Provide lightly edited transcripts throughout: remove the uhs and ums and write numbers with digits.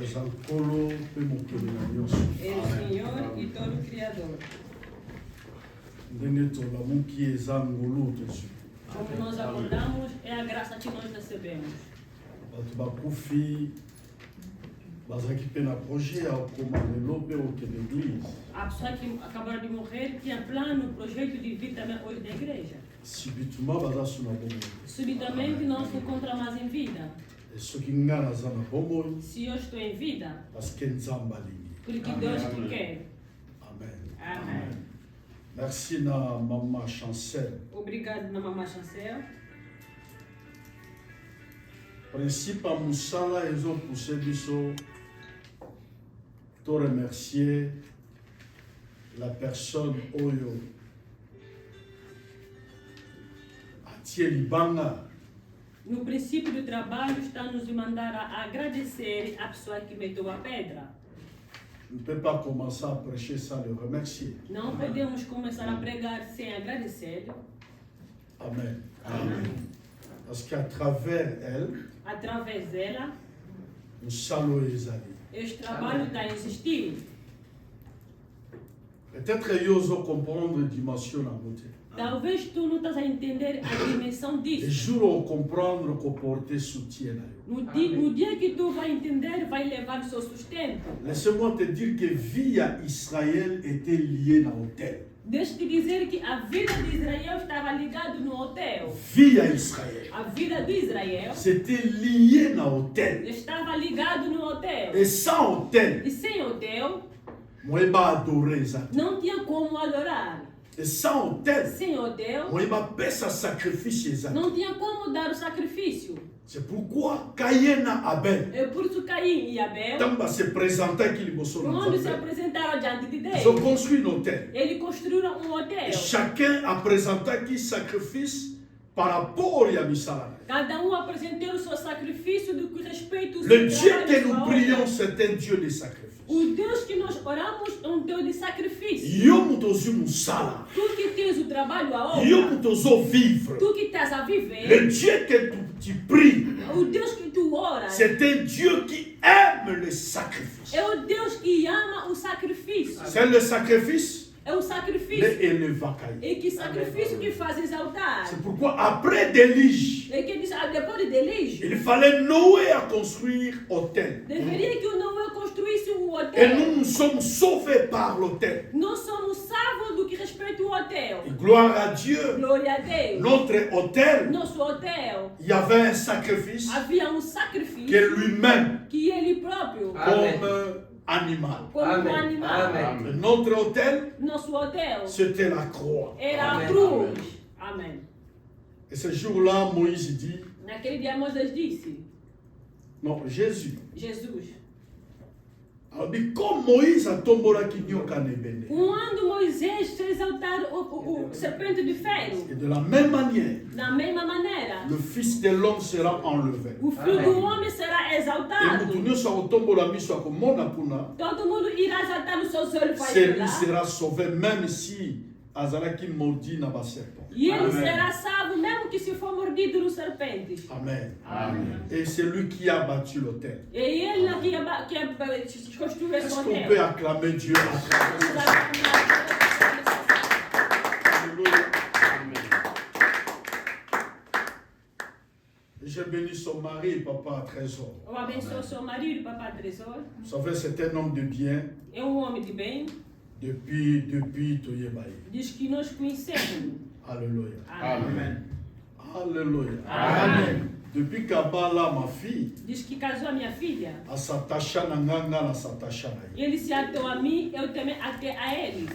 É o Senhor e todo o Criador. Como nós acordamos, é a graça que nós recebemos. A pessoa que acabaram de morrer tinha plano, projeto de vir também hoje na igreja. Subitamente não se encontra mais em vida. Se eu estou em vida, porque Deus te quer. Amém. Merci na Maman Chancel. Obrigado na Maman Chancel. Principe à Moussala, ils ont poussé biso. Te remercier la personne Oyo. Atie Libanga. No princípio do trabalho, está nos mandar a agradecer a pessoa que meteu a pedra. On ne peut pas commencer à prêcher sans le remercier. Não podemos começar a pregar sem agradecer. Amen. Amen. Parce qu'à travers elle, através dela, nous saluons les amis. Este trabalho está a existir. Peut-être que vous allez comprendre la dimension de la beauté. Talvez tu não estás a entender a dimensão disso. Et je vais comprendre que porter soutien. No dia que tu vai entender, vai levar o seu sustento. Laisse-moi te dire que vie à Israël était liée à l'autel. Deixa-te dizer que a vida de Israel estava ligada no hotel. Vie à Israël. A vida de Israel c'était lié à l'autel. Estava ligado no hotel. Et sans autel, e sem hotel, não tinha como adorar. Et sans autel, sem hotel, não tinha como dar o sacrifício. C'est pourquoi Caïn et Abel, é por isso Caim e Abel, quando se apresentaram diante de Deus, ils ont construit un hôtel. Eles construíram hotel. Et chacun a présenté qui sacrifice par rapport à Misala. Cada apresentou o seu sacrifício do que respeito ao Le Dieu que nous prions, c'est un Dieu de sacrifice. O Deus que nós oramos é Deus de sacrifício. Tu que tens o trabalho a vivre. Tu que estás a viver. Le Dieu que tu pries, o Deus que tu oras, c'est un Dieu qui aime le sacrifice. É o Deus que ama o sacrifício. C'est le sacrifice. É o sacrifício. E que sacrifício que faz exaltar. C'est pourquoi après Délige, depois de Délige, il fallait Noé à construire autel. Deveria que o Noé construísse o hotel. Et nous sommes sauvés par l'autel. Nós somos salvos do que respeita o hotel. Et gloire à Dieu. Glória a Deus. Notre autel. Nosso hotel. Il y avait un sacrifice. Havia sacrifício. Que lui-même. Que ele próprio. Comme animal. Como animal. Amen. Notre autel, nosso hotel, c'était la croix. Era a cruz. Amen. Et ce jour-là, Moïse dit. Naquele dia Moisés disse. Non, Jésus. Jesus. Comme Moïse a tombé qui n'y a qu'un ébène. Quando Moisés fez exaltar o serpente de ferro. Et de la même manière. Da mesma maneira. Le Fils de l'homme sera enlevé. O filho do homem será exaltado. Todo mundo irá exaltar os seus olhos. Celui sera sauvé même si Azaraki mordi na serpente. E ele será salvo mesmo que se for mordido no serpente. Amen. Amen. Et c'est lui qui a battu l'autel. E ele que construiu esse hotel. Est-ce qu'on peut acclamer Dieu à travers Je bénis son mari, papa Trésor. Eu abençoo seu marido, papa Trésor. Vous savez, c'est un homme de bien. É homem de bem. Depuis Toyebaï. Diz que nós conhecemos. Alléluia. Amen. Alléluia. Amen. Depuis qu'Abala, ma fille, diz que casou a minha filha. A s'attacha na nganga na s'attacha na ele. Ele se atou a mim, eu também atei a ele.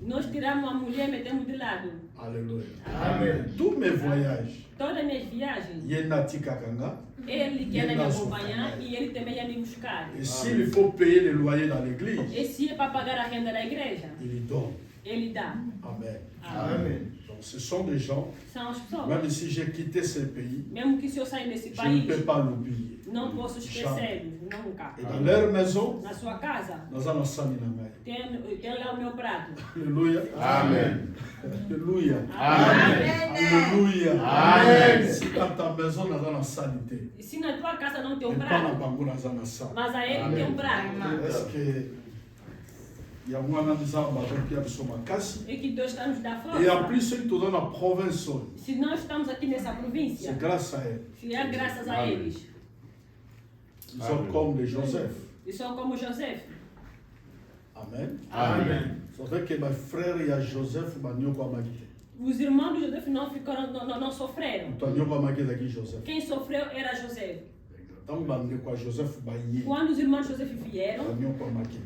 Nós tiramos a mulher e metemos de lado. Alléluia. Amen. Tous mes voyages. Todas as minhas viagens. Ele que ia me acompanhar e ele também ia me buscar. Et s'il faut payer le loyer dans l'église. E se é para pagar a renda da igreja. Il donne. Ele dá. Amen. Amen. Donc ce sont des gens, São as pessoas. même si j'ai quitté ce pays, Mesmo que se eu sair desse je ne país, peux pas l'oublier. não posso esquecê-los, nunca. Et dans leur maison, Na sua casa, nous allons s'en aller. tem lá o meu prato. Alléluia. Amen. Alléluia. Amen. Alléluia. Amen. Si dans ta maison, nous allons sanité. E se na tua casa não tem Et um pas dans prato, Bango, nous allons sang. mas a ele tem um prato. Est-ce que il y a un disant E que Deus está nos dando et en força. plus, ceux qui sont dans la province, Se nós estamos aqui nessa província, c'est grâce à eux. se é graças a eles. Ils sont comme les Joseph. E são como José. Amen. Amen. C'est vrai que mes frères, il y a Joseph, il y a Magité. Os irmãos de José não ficaram, não sofreram. Il y a Magité qui Joseph. Quem sofreu era José. Donc, Joseph, Quando os irmãos de José vieram,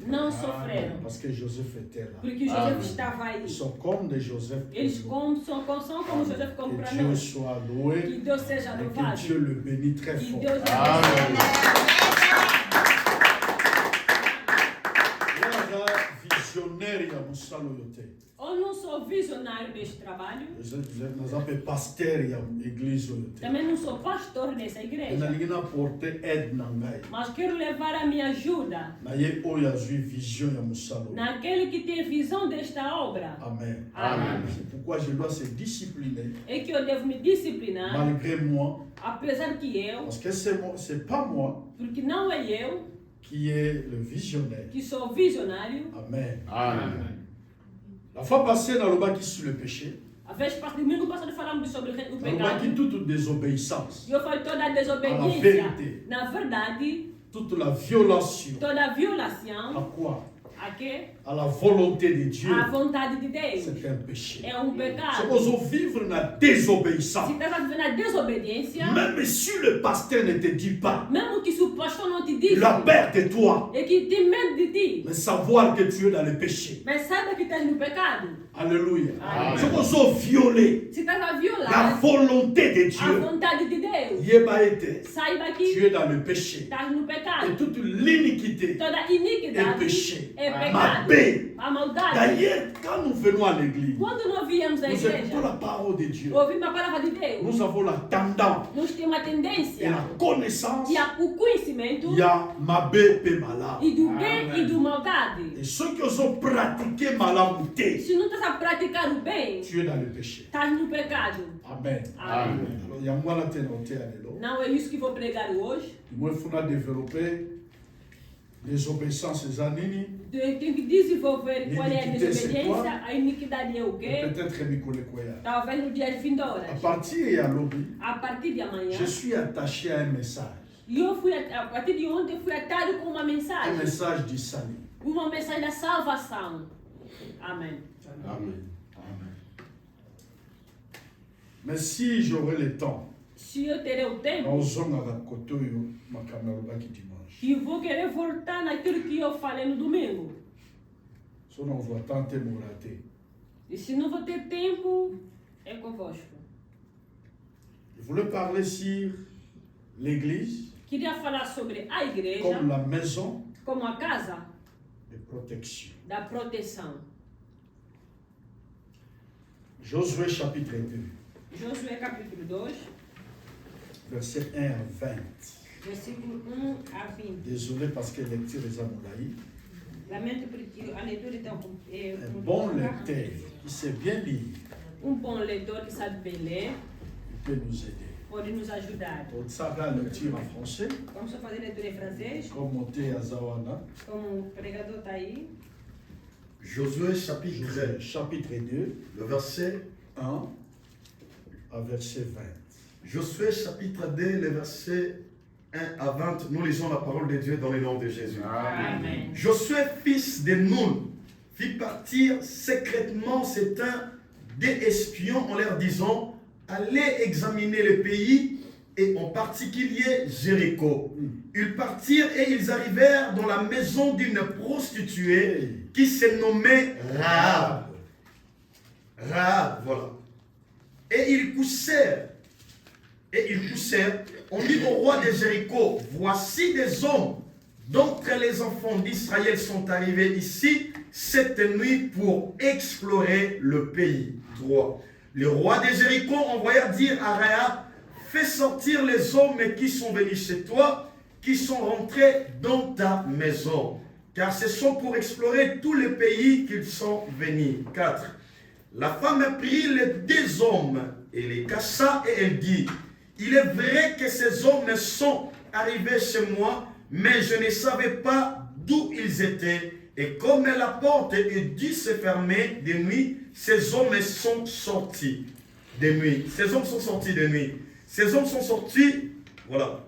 não sofreram. parce que Joseph était là. Porque José estava aí. Ils sont comme des Joseph. Eles são como José como para Que Dieu nós. soit loué. Que Deus seja Et que louvado. Dieu le bénisse très Que fort. Deus Amen. Visionnaire, il Eu não sou visionário deste trabalho. Nós somos pasteur da igreja. Também não sou pastor dessa igreja. Nós porter aide na ngai. Mas quero levar a minha ajuda Na ye oya zui vision ya musalo. naquele que tem visão desta obra. Amen. Amen. C'est pourquoi je dois se discipliner É que eu devo me disciplinar, malgré moi, apesar que eu, parce que c'est pas moi porque não é eu qui est le visionnaire. que sou visionário. Amen. Amen. La fois passée dans le bas qui sur le péché, A vez domingo passado falamos sobre o dans le bas pecado. qui toute désobéissance, E eu falei toda a A desobediência. verdade. Na verdade, toute la violation. toda a À violação quoi? a que À la volonté de Dieu. a vontade de Deus C'est un péché. é um Si pecado. vous vivre na désobéissance, Se estás vivendo a desobediência, même si le pasteur ne te dit pas, mesmo que se o pastor não te diz, il a peur de toi, é que tem medo de ti. mais savoir que tu es dans le péché. Mas saiba que estás no pecado. Alléluia. Amen. Si vous violer Se estás a la violar volonté de a Dieu, vontade de Deus, Yeba été, saiba tu que es dans le péché. estás no Et pecado. toute l'iniquité Toda est iniquidade péché. é Ma pecado. paix. A maldade. D'ailleurs, quand nous venons à l'église, Quando nós viemos à nous écoutons igreja, la parole de Dieu. ouvimos a palavra de Deus, Nous avons la tendance nós temos a et tendência la connaissance. e o conhecimento Il y a ma paix et malade. e do bem Amen. e do maldade. Et ceux qui ont pratiqué malamouté, Se não estás a praticar o bem, tu es dans le péché. estás no pecado. Amen. Amém. Alors, il y a moi la tenté à l'élo. Não é isso que vou pregar hoje. Moi, il faut développer les obéissances anini. Eu tenho que desenvolver qual é a Iniquidade, c'est desobediência, a iniquidade é o Et quê? peut-être Mikole Koya. Talvez no dia de fim de À horas. partir de lobby, A partir de amanhã. je suis attaché à un message. E eu fui, a partir de ontem, fui atado com uma Un mensagem. message du salut. Uma mensagem da salvação. Amém. Amen. Mais si j'aurai le temps, Se eu terei o tempo, nous allons à côté de ma caméra qui dimanche. que vou querer voltar naquilo que eu falei no domingo. Si on voit tenter me rater. E se não vou ter tempo, é convosco. Je voulais parler sur l'église Queria falar sobre a igreja comme la maison como a casa de protection. da proteção. Josué chapitre 2, Josué capítulo 2, verset 1 à 20. versículo 1 a 20. Désolé parce que la lecture est amouraïe. Lamento porque a leitura está Un bon lecteur qui sait bien lire bom leitor que sabe bem ler peut nous aider. pode nos ajudar. On saura la lecture en français, Vamos só fazer leitura em francês, comme monté à Zawana. como o pregador está aí. Josué chapitre, Chapitre 2, le verset 1 à verset 20. Josué chapitre 2, le verset 1 à 20, nous lisons la parole de Dieu dans le nom de Jésus. Amém. Josué, fils de Nun, fit partir secrètement certains des espions en leur disant: allez examiner le pays et en particulier Jéricho. Ils partirent et ils arrivèrent dans la maison d'une prostituée qui se nommait Rahab. Rahab, voilà. Et ils poussèrent. On dit au roi de Jéricho: voici des hommes d'entre les enfants d'Israël sont arrivés ici cette nuit pour explorer le pays. 3. Le roi de Jéricho envoya dire à Rahab, fais sortir les hommes qui sont venus chez toi, qui sont rentrés dans ta maison, car ce sont pour explorer tous les pays qu'ils sont venus. 4. La femme prit les 2 hommes et les cacha et elle dit, il est vrai que ces hommes sont arrivés chez moi, mais je ne savais pas d'où ils étaient. Et comme la porte est dû se fermer de nuit, ces hommes sont sortis de nuit. Ces hommes sont sortis de nuit. Ces hommes sont sortis, voilà.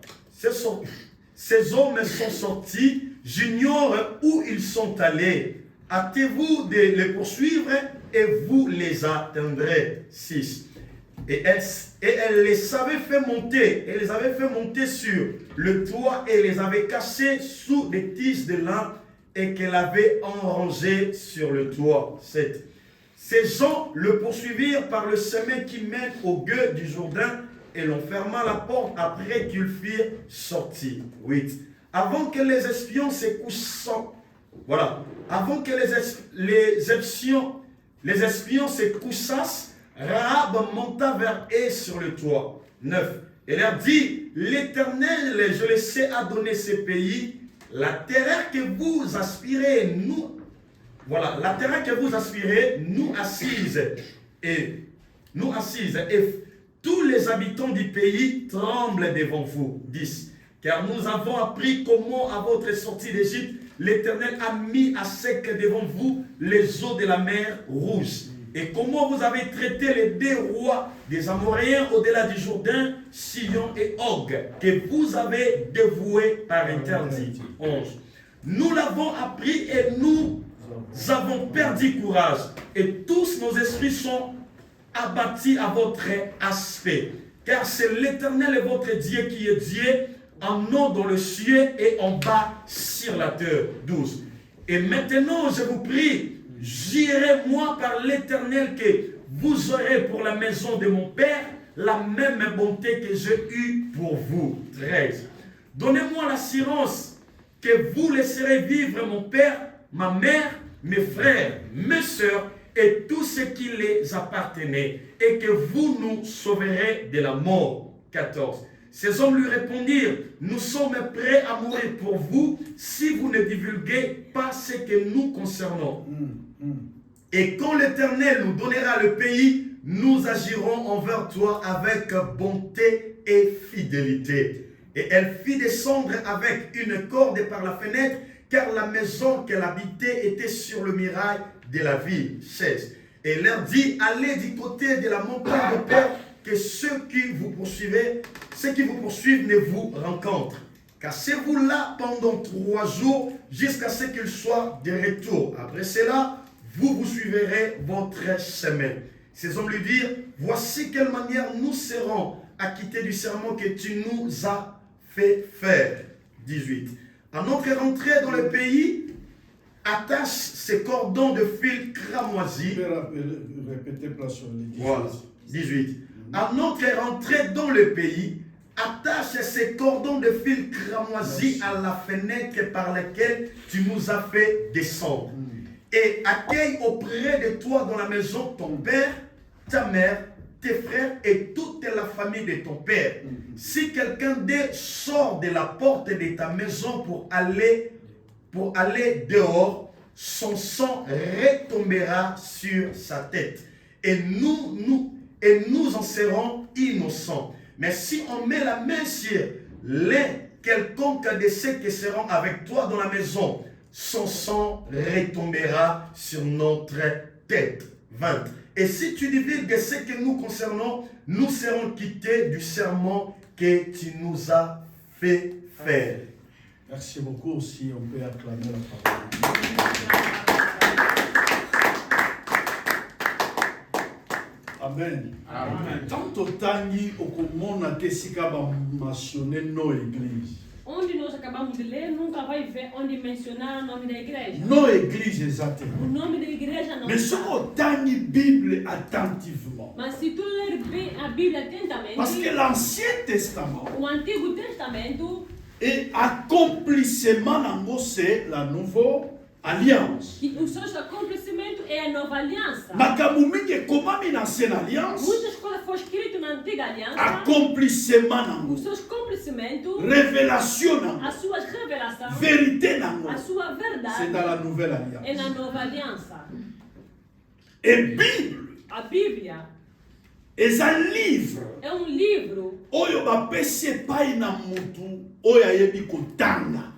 Ces hommes sont sortis, j'ignore où ils sont allés. Hâtez-vous de les poursuivre et vous les atteindrez. 6. Et elle les avait fait monter, sur le toit et les avait cachés sous des tiges de lin et qu'elle avait enrangés sur le toit. 7. Ces gens le poursuivirent par le chemin qui mène au gueux du Jourdain et l'on ferma la porte après qu'ils firent sortir. 8. Avant que les espions se couchent, voilà, avant que les espions se couchassent, Rahab monta vers eux sur le toit. 9. Elle leur dit, l'Éternel, je le sais, a donné ce pays, la terre que vous aspirez, nous assise, et tous les habitants du pays tremblent devant vous. 10. Car nous avons appris comment à votre sortie d'Égypte, l'Éternel a mis à sec devant vous les eaux de la mer Rouge. Et comment vous avez traité les 2 rois des Amoréens au-delà du Jourdain, Sihon et Og, que vous avez dévoués par interdit. 11. Nous l'avons appris et nous avons perdu courage. Et tous nos esprits sont abattus à votre aspect. Car c'est l'Éternel votre Dieu qui est Dieu, en haut dans le ciel et en bas sur la terre. 12. Et maintenant, je vous prie, j'irai moi par l'Éternel que vous aurez pour la maison de mon Père la même bonté que j'ai eue pour vous. 13. Donnez-moi l'assurance que vous laisserez vivre mon Père, ma mère, mes frères, mes sœurs et tout ce qui les appartenait, et que vous nous sauverez de la mort. 14. Ces hommes lui répondirent, nous sommes prêts à mourir pour vous si vous ne divulguez pas ce que nous concernons. Et quand l'Éternel nous donnera le pays, nous agirons envers toi avec bonté et fidélité. Et elle fit descendre avec une corde par la fenêtre, car la maison qu'elle habitait était sur le muraille de la ville. 16. Et elle leur dit, allez du côté de la montagne de Père, que ceux qui vous poursuivent ne vous rencontrent. Cassez-vous là pendant 3 jours jusqu'à ce qu'ils soient de retour. Après cela, vous suivrez votre chemin. Ces hommes lui dirent, voici quelle manière nous serons acquittés du serment que tu nous as fait faire. 18. À notre rentrée dans le pays, attache ces cordons de fil cramoisis. Répétez place sur les 18. Voilà. 18. À notre rentrée dans le pays, attache ces cordons de fil cramoisis à la fenêtre par laquelle tu nous as fait descendre. Et accueille auprès de toi dans la maison ton père, ta mère, tes frères et toute la famille de ton père. Si quelqu'un d'eux sort de la porte de ta maison pour aller dehors, son sang retombera sur sa tête. Et nous en serons innocents. Mais si on met la main sur quelconque de ceux qui seront avec toi dans la maison, son sang retombera sur notre tête. 20. Et si tu divulgues ce que nous concernons, nous serons quittés du serment que tu nous as fait faire. Merci beaucoup. Si on peut acclamer la parole. Amen. Amen. Tant autangi okomona tesika ba mentionner nos églises. Onde nós acabamos de ler, nunca vai ver onde mencionar o nome da igreja. Nos églises exatamente. O nome da igreja não. Mais ce autangi Bible attentivement. Mas se tu ler bem a Bíblia atentamente, Parce que l'Ancien Testament, o Antigo Testamento, Et accomplissement nango, c'est la nouvelle alliance. Que o seu acontecimento é a nova aliança. Makambo mingi komami na ancienne alliance. Muitas coisas foram escritas na antiga aliança. Accomplissement nango. Os seus acontecimentos. Révélation nango. As suas revelações. Vérité nango. A sua verdade. C'est dans la nouvelle alliance. É na nova aliança. Et Bible. A Bíblia. C'est un livre. É livro. Oyo bapese pai na mutu. Oyo ayebi kotanga.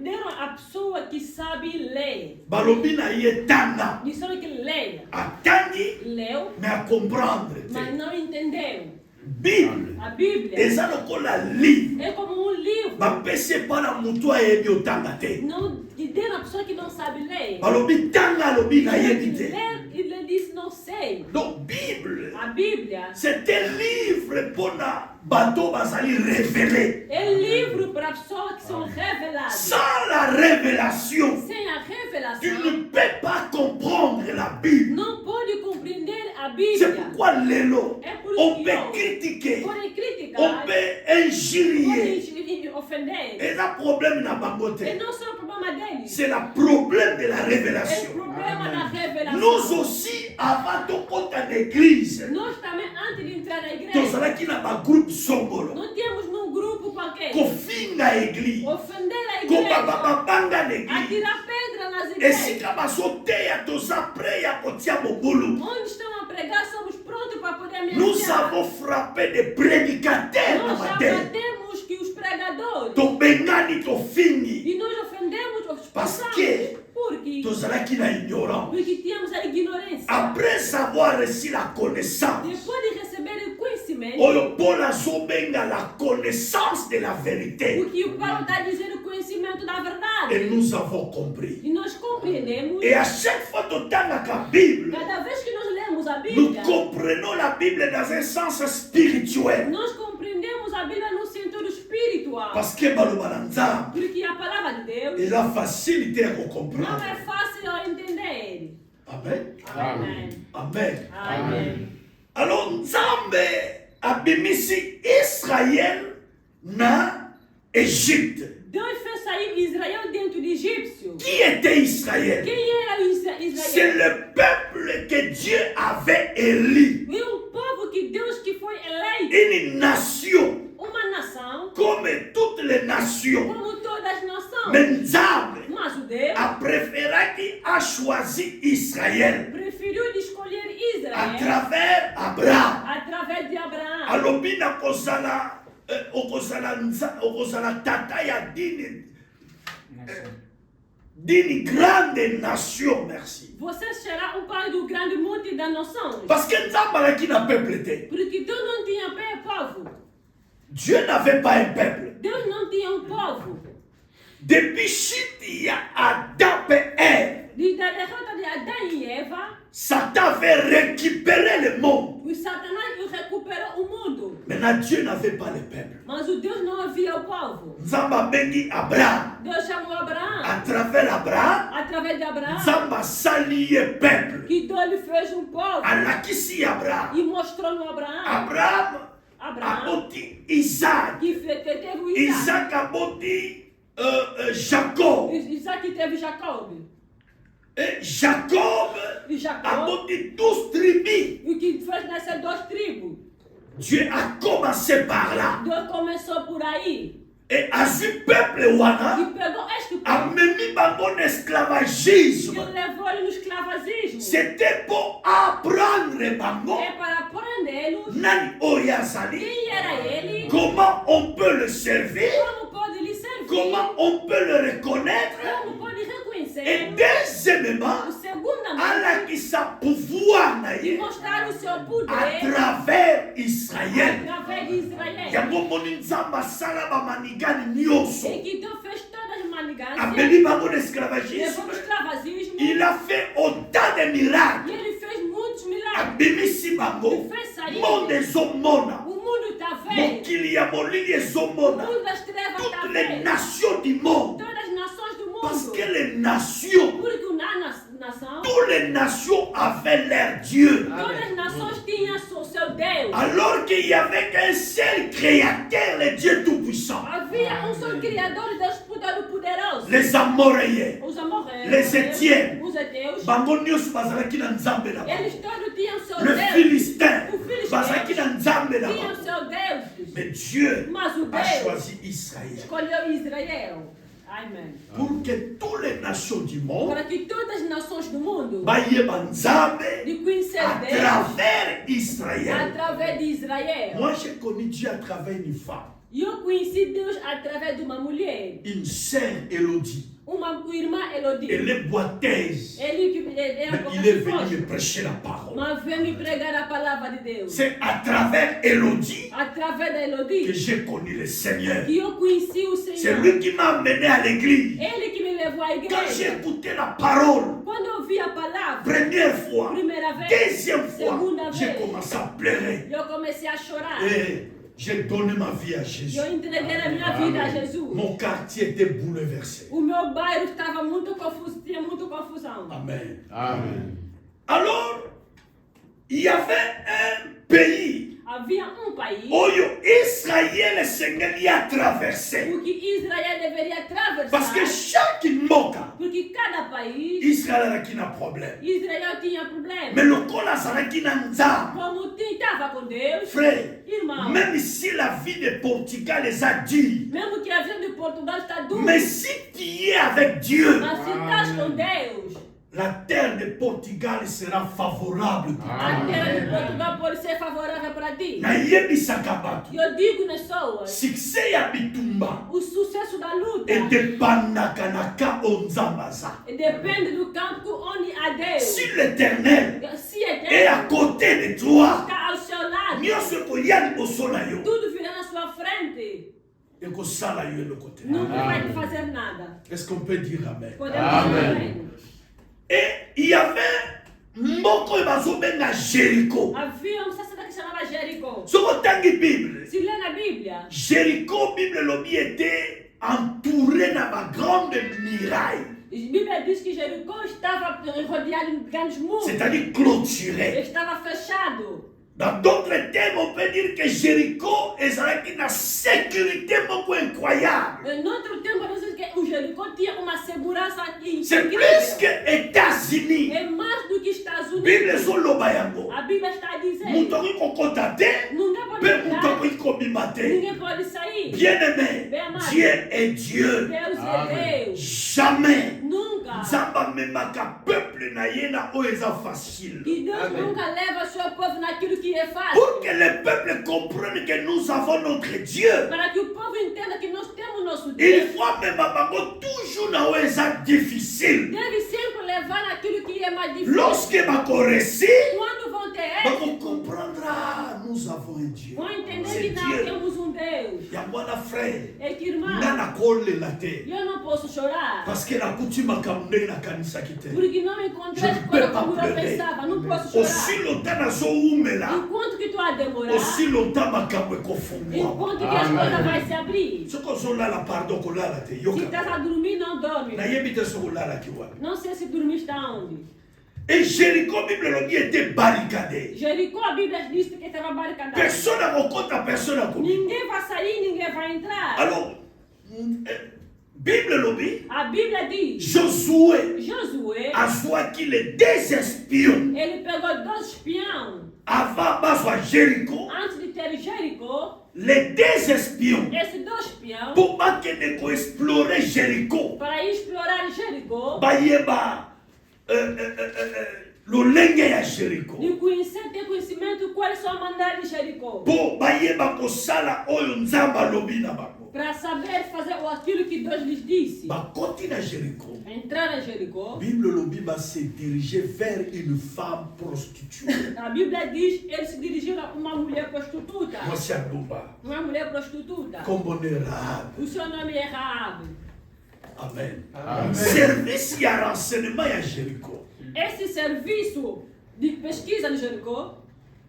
Deram a pessoa que sabe ler. Balobi na ye tanga. Disseram que leia. Atangi. Leu. Mais à comprendre. Mas não entendeu. Bible. A Bíblia. Eza lokola livre. É como livro. Bapese pa na mutu ayebi otanga te. Não, deram a pessoa que não sabe ler. Balobi tanga lobi na yebi te. Ele disse não sei. Donc Bible. A Bíblia. C'est un livre pour na bateau basali révélé. É livro para pessoas que são reveladas. Sans la révélation, sem a revelação, tu ne peux pas comprendre la Bible. Não pode compreender a C'est Bíblia. pourquoi Lélo, É por on isso peut que critiquer, pode criticar, on peut injurier. pode ofender. Et le problème n'a pas E beauté. não só o problema deles. C'est le problème de la É o révélation. problema da revelação. Nous aussi, avant de compter en église, Nós também, antes de entrar na nous igreja, allons qui n'a pas groupe songolo. não temos num grupo qualquer Kofinga a église. ofender a Ko igreja, banga l'église. atirar pedra nas Et igrejas. si kabazoteya toza prêt à kotia mobulu. Onde estão a pregar, somos prontos para poder Nous anunciar. avons frappé des prédicateurs na Nós já matéria. batemos que os pregadores Tobengani tofingi. e nós ofendemos os Parce pastores. que Porque tozalaki na ignorance. Porque tínhamos a ignorância. Après avoir reçu la connaissance, Depois de receber o conhecimento, oyo Paul azobenga la connaissance de la vérité. porque o Paulo está dizendo o conhecimento da verdade. Et nous avons compris. E nós compreendemos, Et à chaque fois que tu as la Bible, cada vez que nós lemos a nous Bíblia, comprenons la Bible dans un sens spirituel. nós compreendemos a Bíblia no sentido espiritual. Parce que Balobalanza, Porque a palavra de Deus il a facilité à não comprendre. é fácil a entender. Amen. Amém. Amen. Amém. Alors, Nzambe abimisi Israël na Égypte. Deus fez sair Israel dentro do egípcio. Qui était Israël? Quem era C'est Israel? le peuple que Dieu avait élu. E um povo que Deus que foi eleito. Une nation, Uma nação, comme toutes les nations. como todas as nações. Mais Nzambe Mas o Deus a préféré qui a choisi Israël preferiu de escolher à Israel travers Abraham. através de Abraão. Alobi na okozala tata ya d'une grande nation, merci. Você será o pai do grande monte da nação. Parce que Nzambe alaki na peuple te. Porque Deus não tinha povo. Dieu n'avait pas un peuple. Deus não tinha povo. Depuis chute, il y a Adam et Ève. Desde a derrota de Adão e Eva, Satan avait récupéré le monde. o Satanás recuperou o mundo. Maintenant, Dieu n'avait pas le peuple. Mas o Deus não havia o povo. Nzamba bengi Abraham. Deus chamou Abraão. À travers Abraham, Através de Abraão, Nzamba salié peuple. que Deus lhe fez povo. Alakisi Abraham. E mostrou no Abraão. Abraham Abraão, aboti Isaac. que teve o Isaac. Isaac aboti Jacob. Isaac teve Jacob. Et Jacob E Jacob, aboti 12 tribus. o que fez nessas duas tribos. Dieu a commencé par là. Deus começou por aí. Et a vu peuple wana. E pegou este povo. Amemi bango E esclavagisme. levou ele no escravagismo. C'était pour apprendre bango. É para prendê-los. Nani oyazali. Quem era ele? Comment on peut le servir. Como pode lhe servir? Comment on peut le reconnaître. Como pode reconhecer? Et deuxièmement, O segundamente, Allah qui sa pouvoir na e ye mostrar o seu à poder travers Israël. através de Israel. Yango moni nzamba sala ba manigani nyonso. E que Deus fez todas as manigâncias. Abeli bango Levou no esclavagisme. escravagismo. Il a fait autant de E miracles. ele fez muitos milagres. Abimisi bango. Ele fez sair. Monde ezomona. O mundo está vendo. Mokili ya molili O ezomona. mundo das trevas está Toutes les vendo. nations du monde. Todas as nações do Parce mundo. que les nations, Porque na nação, toutes les nations avaient leur Dieu. todas as nações tinham o seu Deus. Alors qu'il n'y avait qu'un seul créateur, le Dieu Tout-Puissant. Tout-Puissant. Havia só Criador, Deus Todo-Poderoso. Les Amoréens. Os amorreus. Les Étiennes. Os ateus. Bango nyonso bazalaki na nzambe na bango. Eles todos tinham seu Le Deus. Philistin O Filisteu bazalaki na nzambe na tinham bango. seu Deus. Mais Dieu Mas o a Deus choisi Israël escolheu Israel. Amen. pour que toutes les nations du monde Para que todas as nações do mundo bayeba nzambe de conhecer à Deus travers Israël. através de Israel. Moi, j'ai connu Dieu à travers une femme, E eu conheci Deus através de uma mulher, une sœur Élodie. uma irmã Elodie. Elle est boiteuse. Ele que era Mais il est venu me prêcher la parole. mas veio me pregar a palavra de Deus. C'est à travers Élodie Através da que Elodie j'ai connu le Seigneur. que eu conheci o C'est Senhor. lui qui m'a amené à l'église. Ele que me levou à Quand j'ai igreja. écouté la parole, Quando eu vi a palavra, première fois, primeira vez, deuxième fois, segunda j'ai vez, commencé à pleurer. eu comecei a chorar. Et j'ai donné ma vie à E Jésus. eu entreguei a minha vida a Jesus. Mon quartier était bouleversé. O meu bairro estava muito confuso, tinha muita confusão. Amen. Amen. Alors, il y avait un pays Havia país où Israël et Seigneur y a traversé. o que Israel deveria atravessar. Parce que chaque moka, Porque cada país, Israël a qui n'a problème. Israel tinha problema. Mais le col a qui n'a nzam. Como estava com Deus, Frère, irmão, même si la vie de Portugal les a dit, mesmo que a vida de Portugal está dura, mais si tu es avec Dieu, mas se estás com Deus, la terre de Portugal sera favorable pour toi. a terra de Portugal pode ser favorável para ti. Na yebisaka bato, Eu digo nas pessoas, succès ya bitumba o sucesso da luta edepandaka na ka onzambaza. depende do campo onde há Deus. Si l'Éternel Se é est à Deus, côté de toi, está ao seu lado, nyonso ekoya liboso na yo tudo virá na sua frente. ekosala yo eloko te. Nunca vai te fazer nada. Est-ce qu'on peut dire amen? Podemos Amen. amém. Et il y avait mboko oyo bazobenga Jéricho. Havia sacerdote que chamava Jericó. Soki otangi Bible, Se lê na Bíblia, Jéricho, Bible lobi était entouré na bagrande muraille, a Bíblia diz que Jericó estava rodeado de grandes muros. c'est-à-dire clôturé. Estava fechado. Dans d'autres termes, on peut dire que Jéricho est une sécurité beaucoup incroyable. Em outro tempo, diz que o Jericó tinha uma segurança C'est incrível. plus que États-Unis. É mais do que Estados Unidos. Bible ezoloba yango. A Bíblia está a dizer. Moto akoki kokota te, Ninguém pode mpe moto entrar. akoki kobima te. Ninguém pode sair. Bien-aimé, Dieu est Dieu. Deus Amen. é Deus. Jamais Nunca. nzambe amemaka peuple na ye na oyo eza facile. Que Deus Amém. nunca leva seu povo naquilo que é fácil. Pour que le peuple comprenne que nous avons notre Dieu, Para que o povo entenda que nós temos nosso il Deus. faut amema bango toujours na oyo eza difficile. Deve sempre levar naquilo que é mais difícil. Lorsque bakoresi, Quando vão ter bako êxito, comprendra, nous avons un Dieu. vão entender C'est que nós Dieu. temos um Deus. Yango wana frère, É que, irmão, nga nakolela te. eu não posso chorar. Parce que nakuti makambo ndenge nakanisaki te. Porque não encontrei Je as ne coisas peux pas como eu pleurer. pensava. Não posso Aussi chorar. longtemps nazowumela, Enquanto que tu a demorar, aussi longtemps makambo ekofungwama. enquanto que as Amém. coisas vão se abrir. soki ozolala pardon kolala te Se yoka estás a dormir, não dorme. nayebi te soki olalaki wapi. Não sei se dormir está onde. Et Jéricho, Bible lobi était barricadé. Jericó, a Bíblia diz que estava barricadado. Personne akokota, personne akomi. Ninguém vai sair, ninguém vai entrar. Alors, Bible lobi, A Bíblia diz, Josué Josué, azwaki les deux espions ele pegou 2 espiões. avant bazwa Jéricho. Antes de ter Jericó, Les deux espions esses 2 espiões, pour bakende koexplore Jéricho para ir explorar Jericó, bayeba lolenge ya Jéricho de conhecer, ter conhecimento quais são a maneira de Jericó. po bayeba kosala oyo nzambe alobi na bango. Para saber fazer aquilo que Deus lhes disse. Bakoti na Jéricho, Entrar em Jericó, Bible lobi ba se diriger vers une femme prostituée. a Bíblia diz, eles se dirigiram a uma mulher prostituta. Mwasi alumba Uma mulher prostituta. kombone Rahab. O seu nome é Raab. Amen. Amen. Service ya renseignement ya Jéricho Esse serviço de pesquisa de Jericó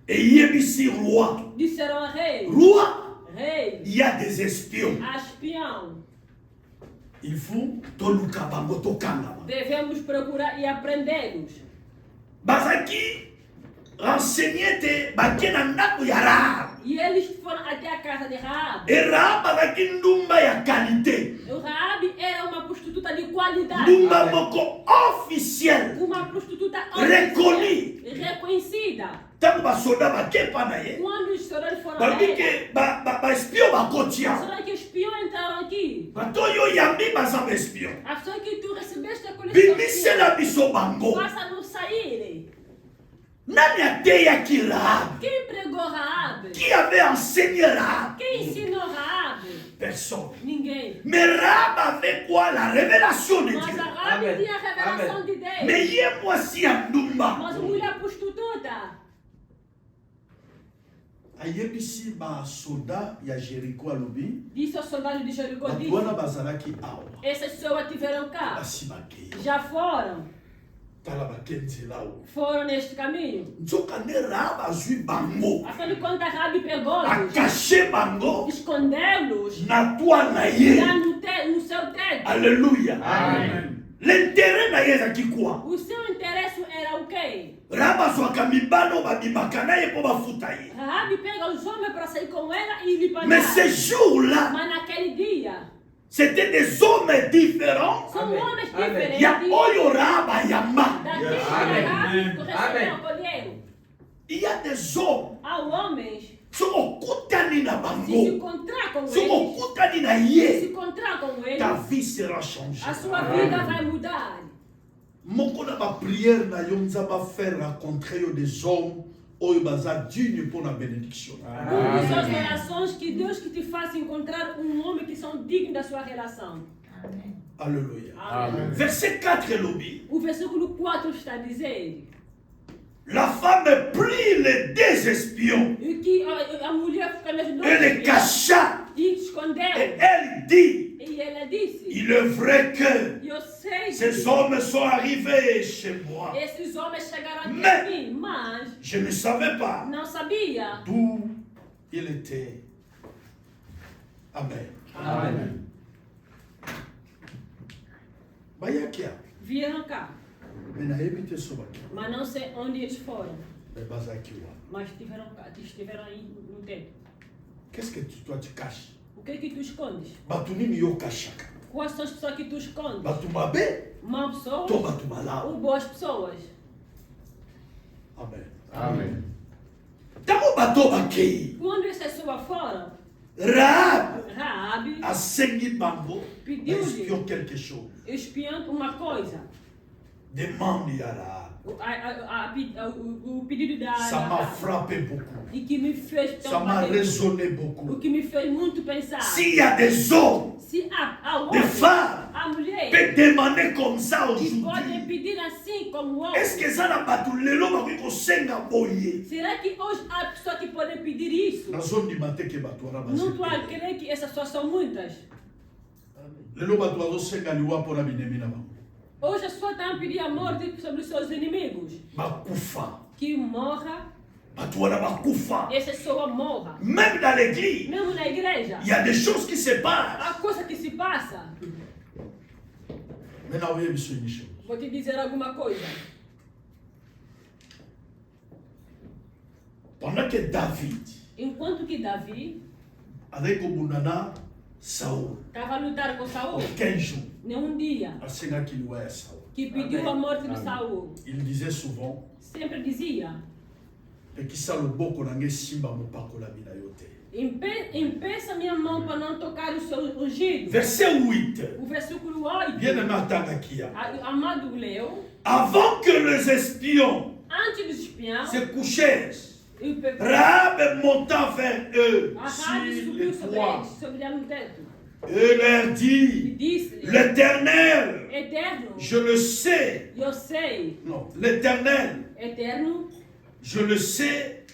eyebisi roi. disseram ao rei, Roi, rei, il y a des espions. a espião, Il faut toluka bango tokangama. devemos procurar e aprendê-los. Bazaki renseigné te bakie na ndako ya Rahab. E eles foram até a casa de Raab. Et Rahab azalaki ndumba ya qualité. Raab era uma prostituta de qualidade. Ndumba moko officiel. Uma prostituta Reconnue. reconhecida. Tanto basoda bakepa na ye. Quando os soldados foram Babi ke ba-espion bakotia. será que espiões entraram aqui? Bato oyo yambi baza ba-espion. A pessoa que tu recebeste a coleção. Bimisela biso bango. Faça-nos sair. Nani ateyaki Rahab? Quem pregou Raab? Qui avait enseigné Rahab? Quem ensinou Raab? Personne. Ninguém. Mais Rahab avait quoi? La révélation de Mas Dieu. a Raab Amen. tinha a revelação de Deus. Mais ye mwasi ya ndumba. Mas mulher prostituta. ayebisi basoda ya Jericho alobi Disse ao soldado de Jericó, bato disse, wana bazalaki awa essas pessoas tiveram cá. basi bakei Já foram. tala bakenzela oyo Foram neste caminho. Nzoka nde Rahab azwi bango. Afinal de contas, Raab pegou-los, Akache bango escondeu-los na toile na ye. lá no seu teto. Alléluia. Amen. L'intérêt na ye ezalaki quoi? O seu interesse era o quê? Rahab azwaka mibano babimaka na ye mpo bafuta ye. Raab pega os homens para sair com ela e lhe Mais pagar. ce jour-là, Mas naquele dia, c'était des hommes différents. são Amen. homens Amen. diferentes. Ya oyo Rahab ayamba. Daquele Amen. Raab corresponde Amen. ao colheiro. Il y a des hommes Há homens, soki okutani na se bango, encontrar com soki eles, okutani na se ye, encontrar com ta eles, vie sera changée. a sua vida vai mudar. moko na bapriere na yo nzambe afaire rencontrer yo des hommes oyo baza digne mpo na bénédiction Uma de suas relações que Deus que te faça encontrar homem que são dignos da sua relação. Alléluia. Amém. Verset 4 elobi. O versículo 4 está dizendo La femme prit les deux espions que a mulher fica nas et les cacha. e escondeu. Et elle dit, E ela disse, il est vrai que eu sei ces que hommes sont arrivés chez moi. esses homens chegaram aqui Mas- a mim, mas Je ne savais pas não sabia D'où il était. Amen. Amen. Bayaki a vieram cá, me nayebi te so baki mas não sei onde eles foram, me bazaki wana. mas estiveram aí no teto. Qu'est-ce que toi tu caches? O que tu escondes? Bato nini yo kashaka? Quais são as pessoas que tu escondes? Bato mabe Más pessoas to bato malamu. ou boas pessoas? Amen. Amen. Tango bato bakei, Quando essas pessoas foram, Rahab Raab asengi bango, pediu-lhe, Espion quelque chose. espiando uma coisa. demande ya Rahab. O pedido da Ça m'a Raab, frappé beaucoup. e que me fez Ça tão m'a bater, résonné o beaucoup. que me fez muito pensar. S'il y a des hommes, Se há des homem, femmes, há mulher peuvent demander comme ça que podem aujourd'hui, pedir assim como homem. est-ce que ça n'a pas tout le long bakoki kosenga boye? Será que hoje há pessoas que podem pedir isso? nazondima te ke bato wana Não estou a bazepela. crer que essas pessoas são muitas. lelo bato bazosenga liwa mpo na binemi na bango Hoje as pessoas estão a pedir a morte sobre os seus inimigos. Bakufa. Que morra, Bato wana bakufa. essa pessoa morra. Même dans l'église, Mesmo na igreja, il y a des choses qui se passent. há coisa que se passa. me na oyebi so ini chose. Vou te dizer alguma coisa. Pendant que David Enquanto que Davi azali kobunda na Saul estava a lutar com Saul, 15 jours nenhum dia asengaki liwa ya Saul. que pediu a morte de Saul, Il disait souvent sempre dizia: ekisa loboko na ngai esimba mopakolami na yo te. Impeça minha mão para não tocar o seu ungido. Verset 8. O versículo 8, bien aimé atangaki ya amado leu, Avant que les espions antes dos espiões, se couchèrent, o pecado. Rahab monta vers eux A sur Rabi les subiu sobre toits eles, sobre ele no teto. et leur E dit, disse-lhe: l'Éternel, Eterno, je le sais, eu sei, non, l'Éternel, Eterno, je le sais,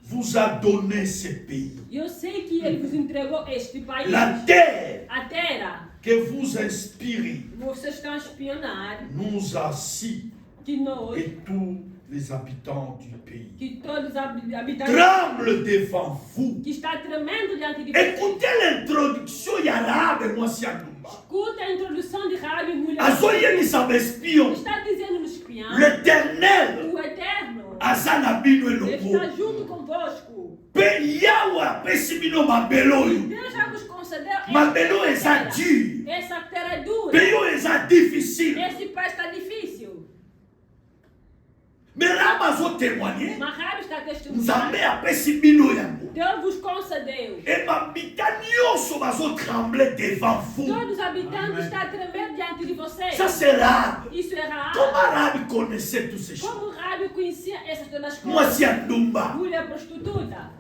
vous a donné ce pays. eu sei que ele vos entregou este país, La terre a terra. que vous inspirez Vocês estão a espionar nous assis que nós, et tous les habitants du pays. que todos os habitantes tremblent devant vous. que está tremendo diante de vocês. Écoutez l'introduction, il y a Rahab et moi, c'est Anoumba. Escuta a introdução de Rabi, mulher. Azoye mis espion. Está dizendo no espião, L'Éternel, o Eterno, Azanabino et ele está Lobo. junto convosco. Pe Yahweh apesi bino mabelo oyo. Deus já vos concedeu Mabelo eza terra. dur. Essa terra é dura. Peyo eza difficile. Esse país está difícil. Mais là, bazo témoigner. Mas Rabi está Nzambe testemunhando. apesi bino yango. Deus vos concedeu. Et babita nyonso bazo trembler devant vous. Todos os habitantes estão a tremer diante de vocês. Ça c'est rare. Isso é raro. Comment Rabbi connaissait toutes ces choses? Como Rabi conhecia essas todas as Moi, coisas? si à Dumba. Mulher prostituta.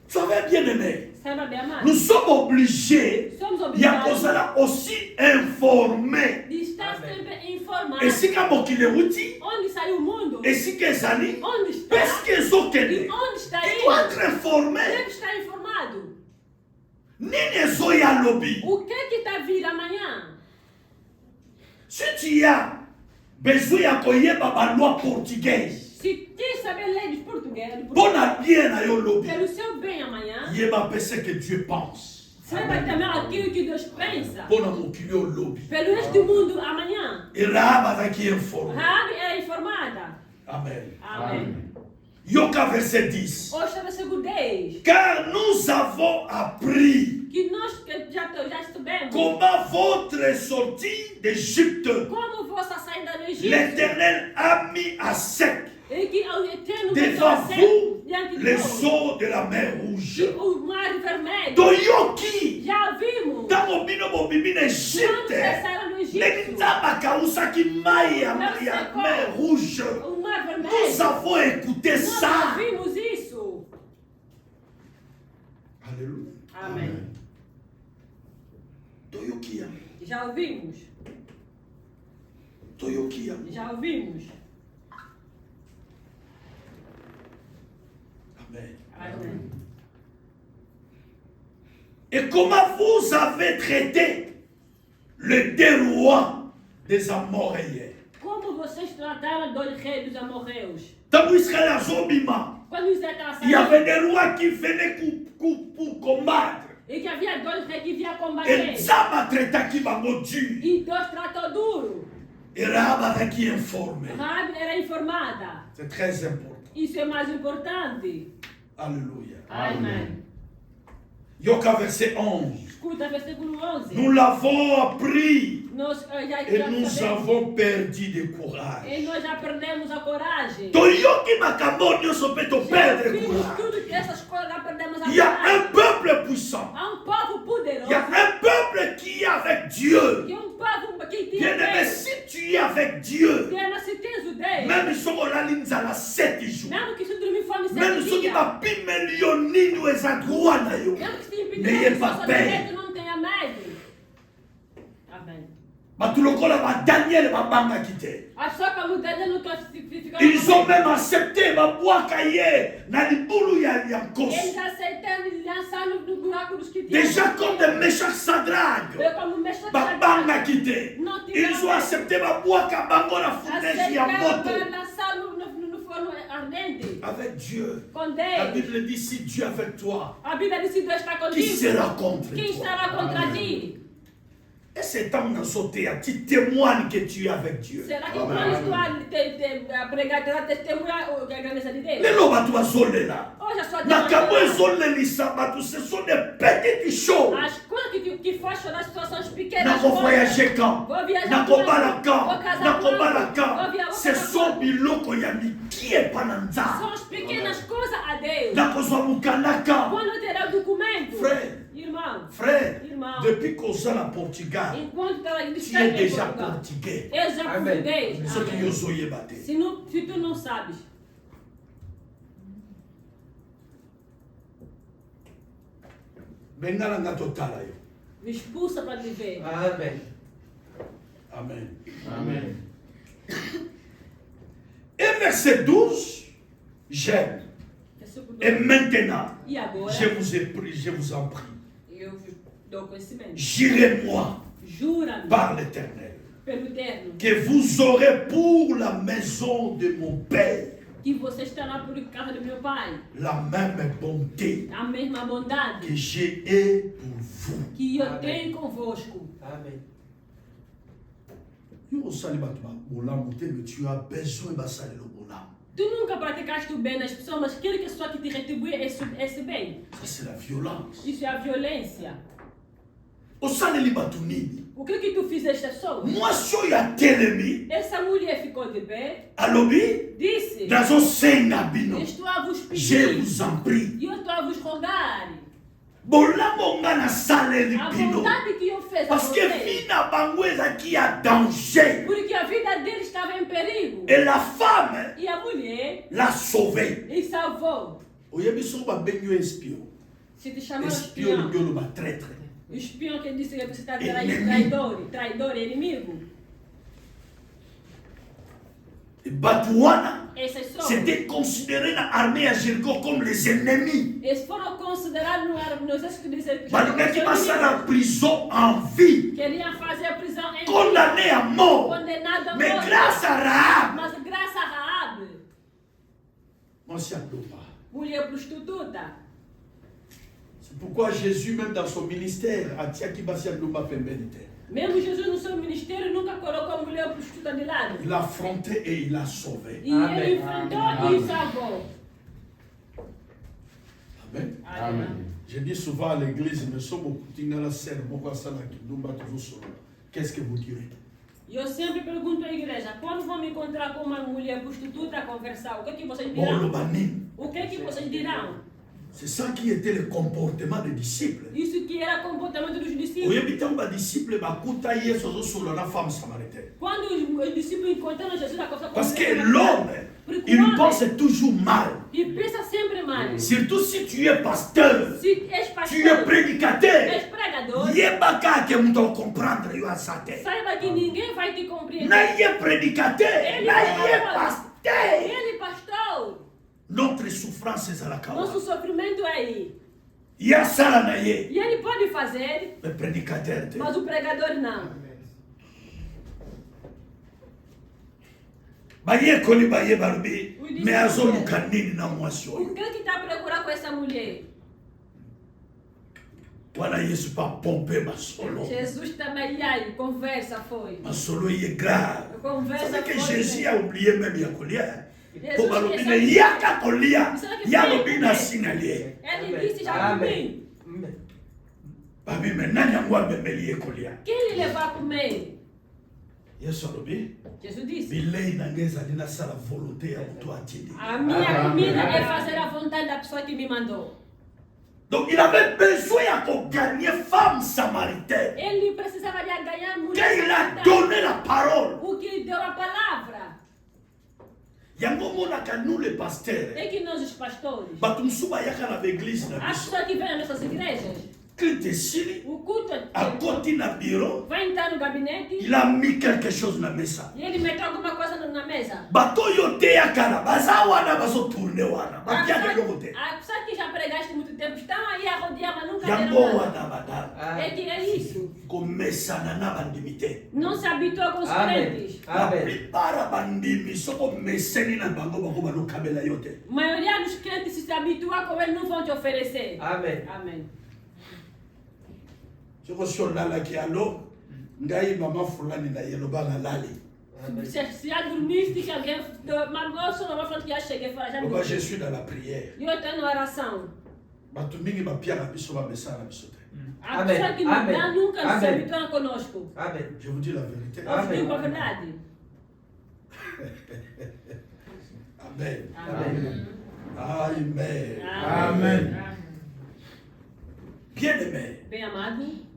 Vous savez, bien aimé, Saiba bem, amado. nous sommes obligés, Somos il y a obrigados aussi informés. de estar sempre informados. Et si quand mokili euti, Onde saiu o mundo? et si qu'ezali, Onde está? parce qu'ils ont E qu'elle onde está il doit indo? être informé. Deve estar informado. Nini ezoya lobby. O que está vir amanhã? Si tu as besoin de koyeba ba loi portugaise, Se quem saber ler de português, bon à bien na yo lobby. pelo seu bem amanhã, Yeba penser que Dieu pense. saiba também aquilo que Deus pensa. Bon à mokili au lobby. Pelo este mundo amanhã. Et Rahab avec qui informé. Rabi era informada. Amen. Amém. Yoka verset 10. Hoje está versículo 10. Car nous avons appris Que nós que já soubemos comment votre sortie d'Égypte, como vossa saída do Egito. l'Éternel a mis à sec E que o Eterno devant deixou vous diante de les nós. eaux de la mer Rouge. O mar vermelho. Toyoki, Já vimos. dans bino bobibi Quando n'Égypte, vocês saíram do Egito. Nenitaba kausaki mai ya mer Rouge. O mar vermelho. Nous avons écouté Nós ça. ouvimos isso. Alléluia. Amém. Toyoki ya. Já ouvimos. Toyoki ya. Já ouvimos. Amen. Amém. Et comment vous avez traité le déroi des Amoréens? Como vocês trataram do rei dos amorreus? Dans Israël, à Zobima, Quando Israel estava il y saindo. avait des rois qui venaient pour combattre. E que havia dois reis que vinham Et combater. Zama traita qui va Dieu. E Deus tratou duro. Et Rahab avec qui informé. Rabi era informada. C'est très important. Isso é mais importante. Alléluia. Amém. Yoka verset 11. Escuta versículo 11. Nous l'avons appris Nós já et nous sabemos. avons perdu de courage. E nós já perdemos a coragem. Toyoki makambo nyonso pe to Já perdre vimos courage. tudo que essas coisas já perdemos a Il y a coragem. un peuple puissant. Há povo poderoso. Il y a un peuple qui est avec Dieu. Que povo que tem Bien-aimé, Deus. si tu es avec Dieu, Tem se tens o Deus. même si on a l'inzala 7 jours, Mesmo que se dormir fome même 7 si on dias. a pi million nino et à droit na yo, Mesmo que se te n'ayez impedir pas só peur. direito, não tenha medo. Amém. Batulokola ba Daniel babanga kite. A só como Deus não está ficando. Ils ont même accepté ba boakaye na libulu ya Eles nkos. aceitando e lançando no buraco dos que tinham. Déjà comme des méchants sadraques. Eu como mexe Babanga kite. Ils ont accepté ba boaka bango na foutaisie ya moto. para lançar no forno ardente. Avec Dieu. Com La Deus. Bible dit si Dieu est avec toi, A Bíblia diz que Deus está qui contigo. sera contre Quem toi? estará contra ti? Et c'est temps dans sauter, tu témoignes que tu es avec Dieu. Será que quando tu vai pregar, terá testemunha a grandeza de Deus? Lelo batu azolela. Hoje a sua Nakabo ezolelisa batu, ce sont des petites choses. As coisas que faz chorar situações pequenas. Nako voyager quand? Vou viajar Nako quando? bala Vou quand? casar Nako quando? bala Vou quand? viajar Ce sont quando? biloko ya mikie pananza. São as pequenas coisas a Deus. Nako zwa mukanda quand? Quando terá o documento. Frère, Irmão. frère, Irmão. depuis qu'on s'en a Portugal, Enquanto ela tu está es em déjà Portugal. portugais. Eu já português. Ce que Amém. yozoye bate. Se tu não sabes. Bengala ngatotala yo. Me expulsa para viver. Amém. Amen. Amém. Et verset 12, j'aime. Versículo Et 12. maintenant, E agora, je vous ai pris, je vous en prie. eu vos dou conhecimento. Jurez-moi Jura-me par l'Éternel pelo Eterno que vous aurez pour la maison de mon Père que você estará por causa do meu Pai. la même bonté A mesma bondade que j'ai eue pour vous. que eu Amém. tenho convosco. Amém. Yo osali bato ba bolamu te, mais tu as besoin basali le bolamu. Tu nunca praticaste o bem nas pessoas, mas aquele que só que te retribui esse bem. Ça, c'est la violence. Isso é a violência. O que tu fizeste só? Moi, si il y a telemi, essa mulher ficou de pé. Alobi, disse: estou a vos pedir. Je vous en prie. E eu estou a vos rogar. A vontade que eu fiz parce que vida bangueza qui a danger. Porque a vida dele estava em perigo. Et la femme, e a mulher, l'a sauvé. E salvou. Se te chamam espião. Espião que disse que você está traidor, inimigo. Batouana, c'était considéré dans l'armée à Jéricho comme les ennemis. Eles foram considerados no exército de Jerico. Qui passait la prison en vie. Queriam fazer a prisão em condamné à mort. Condenado à mais morte. Grâce à Rahab. Mas graças a Rahab. Mulher prostituta. C'est pourquoi Jésus, même dans son ministère, a dit qu'il va faire l'homme féminité. Mesmo Jesus no seu ministério nunca colocou a mulher prostituta de lado. Il a affronté et il a sauvé. E ele enfrentou e salvou. Amen. Amen. Je dis souvent à l'église, mais sommes qu'est-ce que vous direz? Eu sempre pergunto à igreja, quando vão me encontrar com uma mulher prostituta a conversar, o que vocês dirão? O que vocês dirão? C'est ça qui était le comportement des disciples. Isso que era o comportamento dos discípulos. Quando os discípulos encontraram Jesus a conversar com parce que l'homme, il pense toujours mal. Il pensa sempre mal. Surtout si tu es pasteur. Si és pastor, tu es prédicateur. És pregador. Saiba que ninguém vai te compreender. Ele é prédicateur. Ele é pastor. Ele é pastor. Notre souffrance est à la cause. Nosso sofrimento é aí. E ele pode fazer, mas o pregador não. O que está a procurar com essa mulher? Jesus também aí, conversa foi. Conversa foi. Que foi. Jesus a oublié même ya colher. Ele disse já comi. Quem lhe levou a comer? Jesus disse: a minha comida é fazer a vontade da pessoa que me mandou. Donc il avait besoin de gagner femme samaritaine. Ele precisava de ganhar mulher. Qu'il a donné la parole. O que deu a palavra. Nous les pasteurs. É que nós os pastores. As pessoas que vêm às nossas igrejas. O culto vai entrar no gabinete. Il a mis quelque chose na mesa. E ele meteu alguma coisa na mesa. A pessoa que já pregaste muito tempo estão aí a rodear, mas nunca viram nada. É que é isso. Não se habituou com os crentes. A maioria dos crentes se habituar com ele, não vão te oferecer. Amém. Amém. Se há dormiste que alguém mas não vai falar que já cheguei fora já. Je suis dans la prière. Eu estou na oração. A pessoa que não dá nunca se habitua conosco. Amém. Je vous dis la vérité. Amém. A verdade. Amen. Amen. Amen. Amen. Bien-aimé. Bem amado.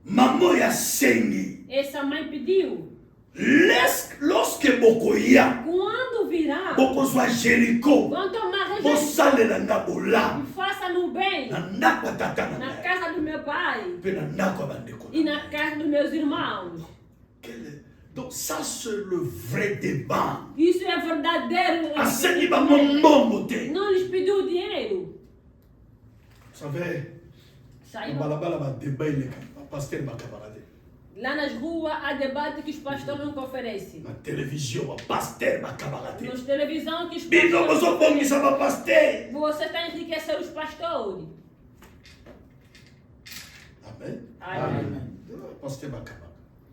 Maman ya sengi. Essa mãe pediu. Lorsque bokoya. Quando virá. Bokozwa Jericho. Quando tomar faça no bem. Na casa do meu pai. E na casa dos meus irmãos. Donc ça c'est le vrai débat. Isso é verdadeiro. Não lhes pediu dinheiro. Vous savez, lá nas ruas há debate que os pastores nunca oferecem. Na televisão, pastor bakabarate. Nas televisão que os pastores. Você está enriquecendo os pastores. Amém. Amém. Pastor bakabara.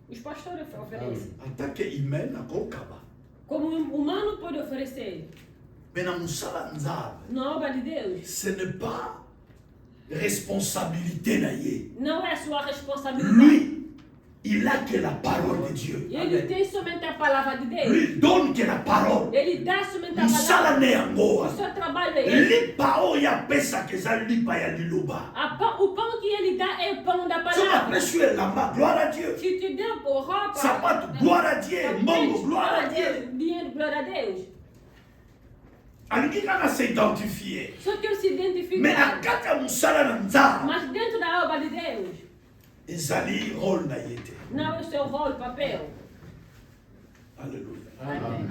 Os pastores oferecem. Até que email na kokaba. Como humano pode oferecer. Mais na musala nzambe, Na obra de Deus. ce n'est pas responsabilité na ye. Não é sua responsabilidade. Lui, il a que la parole de Dieu. Ele tem somente a palavra de Deus. Lui donne que la parole. Ele dá somente a Musala palavra. ne yango. O seu trabalho é esse. Lipa oya pesa keza lipa ya liloba. O pão que ele dá é o pão da So palavra. après tu es là-bas, gloire à Dieu. Se te deu roupa, Sapato, gloire à Dieu. Mongo, gloire à Dieu. Dinheiro, glória a Deus. Alingi kaka s'identifier. Só que eu se identifico. Mais na kati ya musala na nzambe, Mas dentro da obra de Deus, ezali rôle na ye te. não é o seu rol, papel. Alléluia. Amém.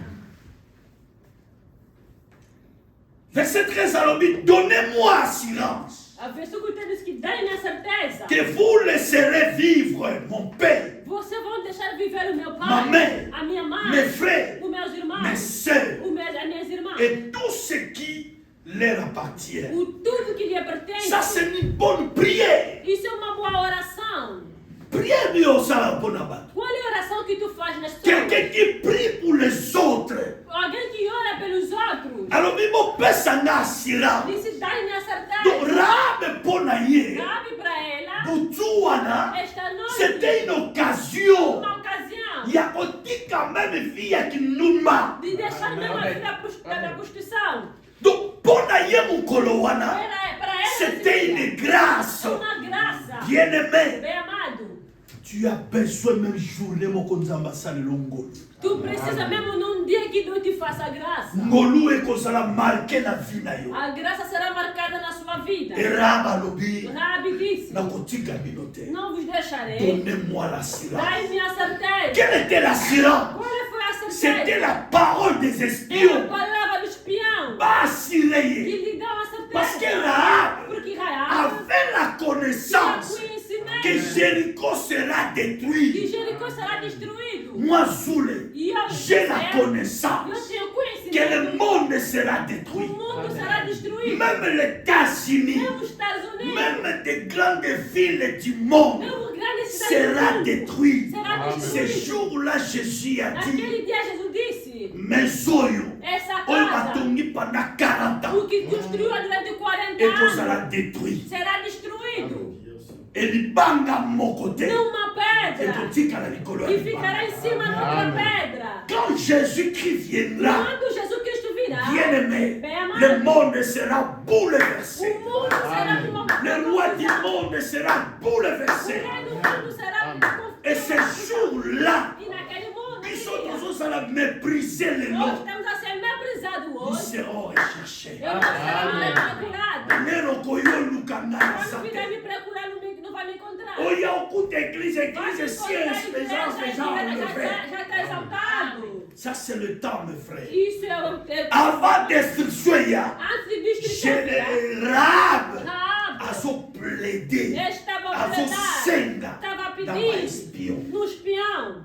Verset 13 alobi, donnez-moi assurance A versículo diz que dai minha certeza. que vous laisserez vivre mon père, Vocês vão deixar viver o meu pai, ma mère, a minha mãe, mes frères, os meus irmãos, mes sœurs as minhas irmãs, et tout ce qui leur appartient. tudo que lhe pertence. Ça c'est une bonne prière. Isso é uma boa oração. Prière de osala mpona bato. Qual é a oração que tu faz neste Quelqu'un qui prie pour les autres. Alguém que ora pelos outros. Alobi bopesa nga assurance. Disse, dai minha Donc certeza. Rabe mpona ye, Sabe para ela, butu wana, esta noite, c'était une occasion. uma ocasião Ya kotika même vie ya kinuma. de deixar minha vida para a prostituição. Donc mpona ye mokolo wana, Para ela, c'était une grâce. uma graça. Bien-aimé, Bem amado. tu as besoin même journée moko nzamba salelo ngolu. Tu precisa mesmo num dia que Deus te faça graça. Ngolu ekozala marqué na vie na yo. A graça será marcada na sua vida. Eraba lobi, Rabi disse, nakotika bino te. não vos deixarei. Donnez-moi l'assurance. Dai minha certeza. Quelle était l'assurance? Qual foi a certeza? C'était la parole des É a espions. palavra do espião. Pas assuré. Que lhe dá uma certeza. Parce que Rahab Porque Rahab avait la tinha connaissance conhecimento que Jéricho sera que détruit. Jericó será destruído. Moi, Zoulé, E eu j'ai la eu connaissance tenho que le conhecimento. monde sera O détruit. mundo será destruído. Même les États-Unis, Mesmo os Estados Unidos. même des grandes villes du monde Mesmo grandes cidades sera do mundo détruit. será Ce destruído. jour-là, Jésus a dit, Naquele dia Jesus disse, mes oyo, essa oyo casa, batongi pendant 40 ans, o que construiu durante 40 et anos, sera détruit. será destruído. Et libanga mon côté, Numa pedra et totika la likolo ya que libanga. ficará em cima de outra pedra. Quand Jésus-Christ viendra, Quando Jesus Cristo virá, bien-aimé, bem amado, le monde sera o bouleversé. mundo será de uma Le roi du monde sera O bouleversé. rei do mundo será Et ce jour-là, E naquele mundo, ils sont tous à la mépriser les nós noms. estamos a ser méprisados Ils hoje. seront recherchés. Eu não serei procurado. Nero koyo lukangana Quando vier sate. me procurar, não vai me encontrar. Oya okuta église, Vai église, me science, encontrar, les gens já enlevés. está exaltado. Ça, c'est le temps, mes frères. Isso é o Avant destruction, il y a antes de destruição. Rahab Rahab a so plaidé, estava a so senga, estava dans ma pedindo espion. no espião.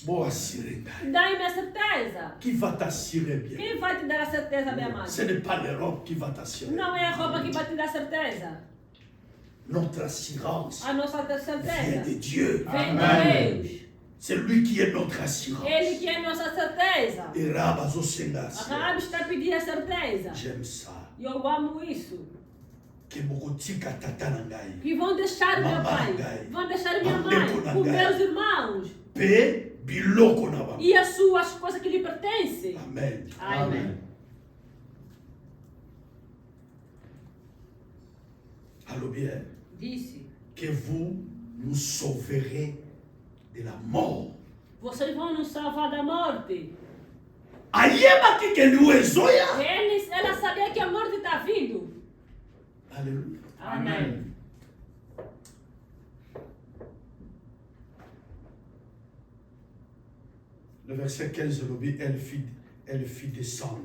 Bon, assuré. Dai-me a certeza. Qui va t'assurer bien? Quem vai te dar a certeza, meu amado? Ce n'est pas l'Europe qui va t'assurer. Não é a roupa que vai te dar certeza. Notre assurance A nossa vient certeza de Dieu. vem de Deus. C'est lui qui est notre assurance. Ele que é nossa certeza. Et Rahab a so senga assuré. Rahab está pedindo a certeza. J'aime ça. E eu amo isso. Que bokotika tata na ngai. Que vão deixar meu pai, vão deixar minha mãe, os meus irmãos Pe biloko na bango. e as suas coisas que lhe pertencem. Amen. Amém. Allô bien. Disse: Que vous nous sauverez de la mort. vocês vão nos salvar da morte. Ayebaki ke liwezoya. Ela sabia que a morte está vindo. Alléluia. Amém. Le verset 15, elle fit descendre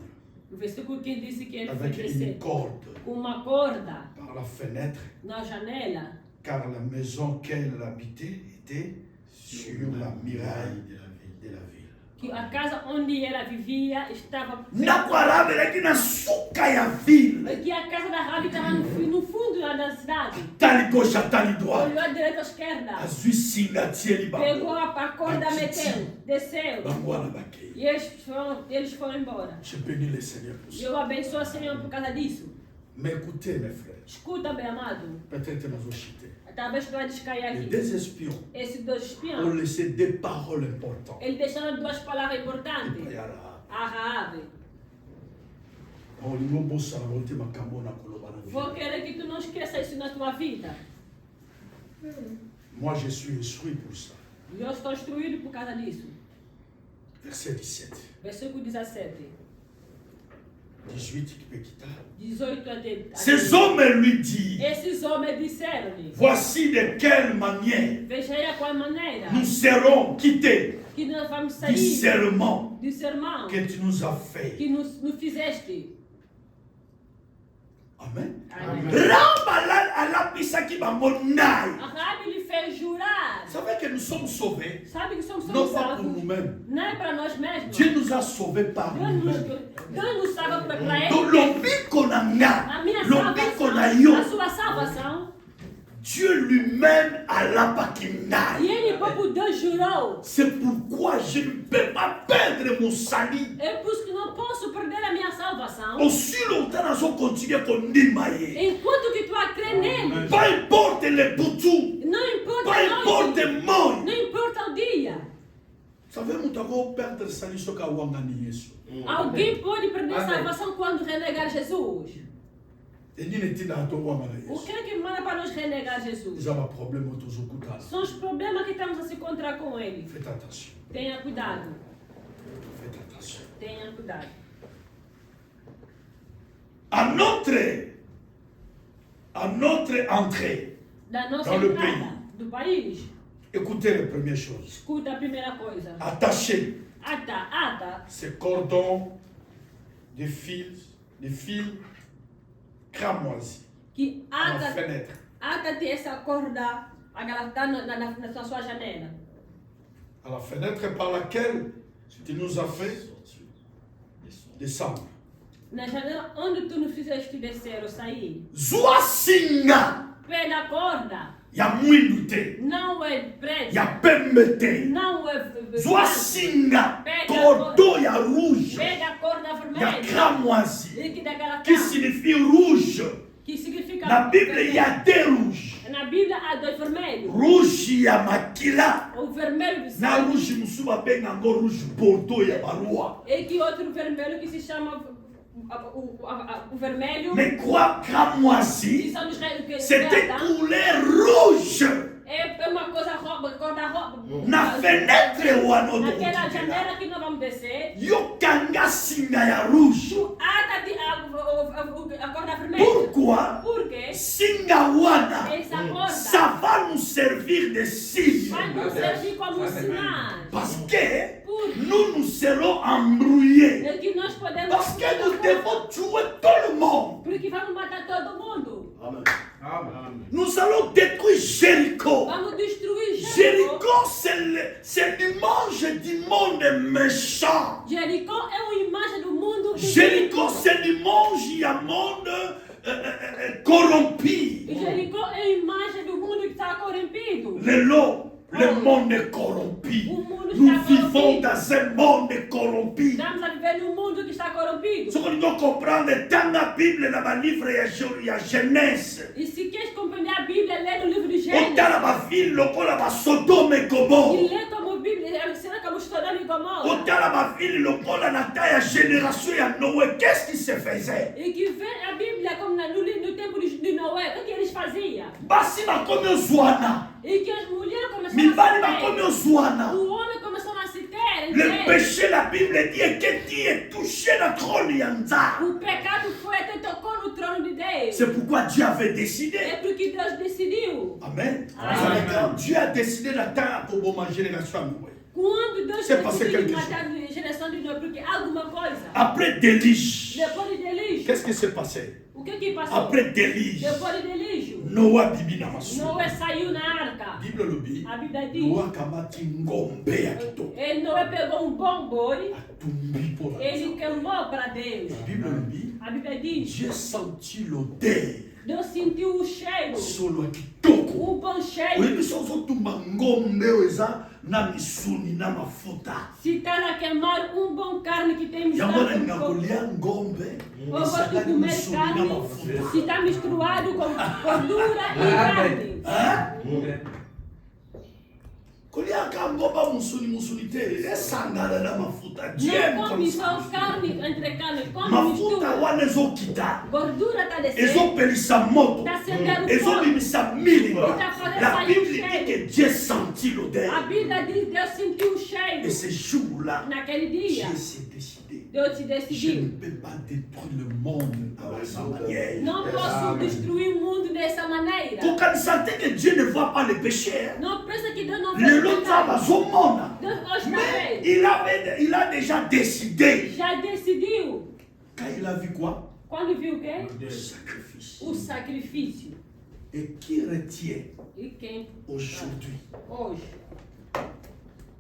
O versículo 15 disse que ele foi avec une descer corde com uma corda par la fenêtre, na janela, car la maison qu'elle habitait était sur la muraille de la ville. Que a casa onde ela vivia estava... Que a casa da Rabi estava no fundo da cidade. Olhou à direita e à esquerda. Pegou a corda, meteu, desceu. E eles foram embora. Je bénis le Seigneur pour ça. Eu abençoo o Senhor por causa disso. Mais écoutez, mes frères. Escuta, meu amado. Peut-être nous chuter. Talvez tu vai descair aqui. Les deux espions Esses dois espiões ont laissé deux paroles importantes. Eles deixaram duas palavras importantes. A Raabe. Vou querer que tu não esqueça isso na tua vida. Moi, je suis instruit pour ça. Eu estou instruído por causa disso. Verset 17. Versículo 17. 18 qui peut quitter. 18 até. Ces hommes lui disent. Esses homens disseram-lhe. Voici de quelle manière. Veja aí a qual maneira. Nous serons quittés. Que nós vamos sair. Du serment. Do sermão. Que tu nous as fait. Que nos fizeste. Amen. Amen. Rabi lhe fez jurar. Vous savez que nous sommes sauvés. Sabe que somos non salvos. Pas pour nous-mêmes. Não é para nós mesmos. Dieu nous a sauvés par nous-mêmes. Deus nos salva para ele. Donc l'objet qu'on a, a sua salvação. Dieu lui-même a l'apakinaï. E ele próprio Deus jurou. C'est pourquoi je ne peux pas perdre mon salut. É por isso que não posso perder a minha salvação. Aussi longtemps nous allons continuer comme Nimaye. Enquanto que tu acrê nele. Pas importe les boutous. Não importa pas importe le monde. Não importa o dia. Savez vous que perdre salut ce qu'a wangani Yesu. Alguém pode perder a salvação quando renegar Jesus. O que é que manda para nós renegar Jesus? São os problemas que estamos a se encontrar com ele. Tenha cuidado. Tenha cuidado. À notre entrée da nossa dans le pays, do país, écoutez les premières choses. Escuta a primeira coisa. Attacher ata ces cordons de fils cramoisis que à la fenêtre. Ata-te essa corda na sua janela. À la fenêtre par laquelle tu nous as fait descendre. Na janela onde tu nos fizeste descer ou sair. Zuasinga. Pega a corda. Ya mwinute. Não é preto. Ya pembete. Não é Zuasinga. Cordon ya rouge. Pega a corda vermelha. Ya cramoisi. Que signifie rouge. Que significa na Bíblia il y a deux rouges. Na Bíblia há dois vermelhos. Rouge ya makila. O vermelho do na rouge musuba benga ngo rouge bordeaux ya barua. E que outro vermelho que se chama o vermelho. Mais quoi cramoisi? C'était couleur rouge. É uma coisa corda roxa. Na fenêtre ou à notre naquela janela que nós vamos descer. Yo kanga singa ya rouge. Ata a corda vermelha. Pourquoi? Porque singa wana. Corda, ça va nous servir de signe. Vai nos servir como sinal. Parce que nous serons embrouillés. É que nós podemos. Parce que nous devons tuer tout le monde. Porque vamos matar todo mundo. Amen. Amen. Nous allons détruire Jéricho. Vamos destruir Jéricho, c'est l'image du monde méchant. Jéricho é uma imagem do mundo. Jéricho, c'est l'image du monde corrompu. Jéricho é a imagem do mundo que está corrompido. Le monde est corrompu. Nous vivons dans un monde corrompu. Estamos a viver num mundo que está corrompido. Se vous não compreendez tant la Bible dans le livre de la Genèse. E se queres compreender a Bíblia, lê no livro de Gênesis. On t'a la ville lokola ba Sodome et Gomorrhe. E lê como Bíblia, será como Sodome e Gomorra. On t'a la ville lokola na taille génération ya Noé. Qu'est-ce qui se faisait? E que vê a Bíblia como no tempo de Noé, o que eles faziam? Basi ba como Zoana. E que as mulheres começaram Mibali ba como Zoana. O homem começou a se ter. Le péché, la Bible dit que tu es touché le trône Yanza. O pecado foi até tocou no trono de Deus. C'est pourquoi Dieu avait décidé. É porque Deus decidiu. Amen. Quand Dieu a décidé d'attendre pour ma génération à Noé. Quando Deus decidiu matar a geração de Noé, porque alguma coisa. Après Déluge. Depois de Déluge. Qu'est-ce qui s'est passé? O que passou? Après Déluge. Depois de Déluge. Noah bibi na masuni. Noé saiu na arca. Bible lobi. A Bíblia diz. Noah kamati ngombe ya kitoko. E Noé pegou bom boi. Atumbi pour la. Ele queimou para Deus. Bible lobi. A Bíblia diz. J'ai senti l'odeur. Deus sentiu o cheiro. Solo ya kitoko. O bom cheiro. Oyebi soso tumba ngombe eza na misuni na mafuta. Se está a queimar bom carne que tem misturado Yambona ngakolia ngombe. ou gosto de comer carne, se está misturado com gordura e carne. Kolia ngomba musuni te esangana na mafuta. Não come só carne entre carne, come Mafuta mistura. wana ezokita. Gordura está descendo. Ezopelisa moto. Está acendendo fogo. Ezobimisa milima. Está fazendo La sair Bible o dit cheiro. que Dieu sentit A l'odeur. Bíblia diz Deus sentiu o cheiro. Et ce jour-là, Naquele dia, Dieu s'est décidé. Deus se Je ne decidiu. peux pas détruire le monde à sa manière. Não posso destruir o mundo dessa maneira. Quand on sentait que Dieu ne voit pas les pécheurs, Não pensa que Deus não le vê lot o pecado. au monde. Deus hoje está Mais vendo. il a déjà décidé. Já decidiu. Quand il a vu quoi? Quando viu o quê? Le sacrifice. O sacrifício. Et qui retient E quem? aujourd'hui? Hoje.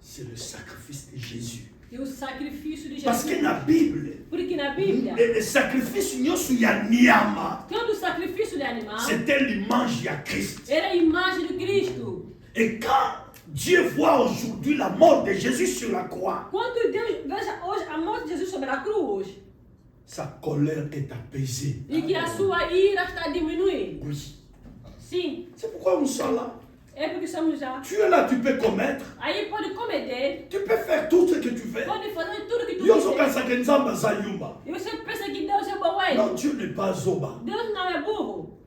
C'est le sacrifice de Jésus. E o sacrifício de Parce que Jesus. dans la Bible, Porque na Bíblia, le sacrifice nyosu ya nyama, quando o sacrifício de animal c'était l'image de Christ. era a imagem de Cristo. Et quand Dieu voit aujourd'hui la mort de Jésus sur la croix, Quando Deus veja hoje a morte de Jesus sobre a cruz sa colère est apaisée. e que a sua ira está diminuindo. Oui. Sim, C'est pourquoi nous sommes là. é porque somos já. Tu es là, tu peux commettre, Aí pode cometer, tu peux faire tout ce que tu veux. pode fazer tudo que tu Yoso quiser. kansa ke nzamba za yumba. E você pensa que Deus é bom. Non, Dieu n'est pas zoba. Deus não é burro.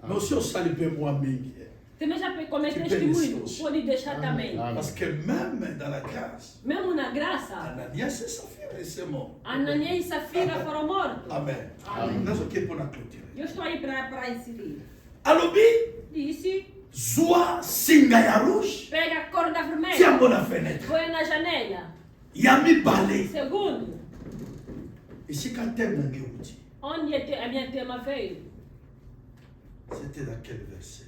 Mais aussi on sali pe moi mingi. Também já cometeu Que este bênção. muito. Pode deixar também. Parce que même dans la grâce, Mesmo na graça, Ananias et Saphira et c'est mort. Ananias e Safira foram mortos. Amen. Amen. Nous sommes pour la clôturer. Eu estou aí para ensinar. Alobi, Disse, Zoa singa ya rouge, pega a corda vermelha, tiambo na fenêtre. põe na janela. Yami balé. Segundo, Ici quand thème na ngeuti. onde a minha tema veio? C'était dans quel verset?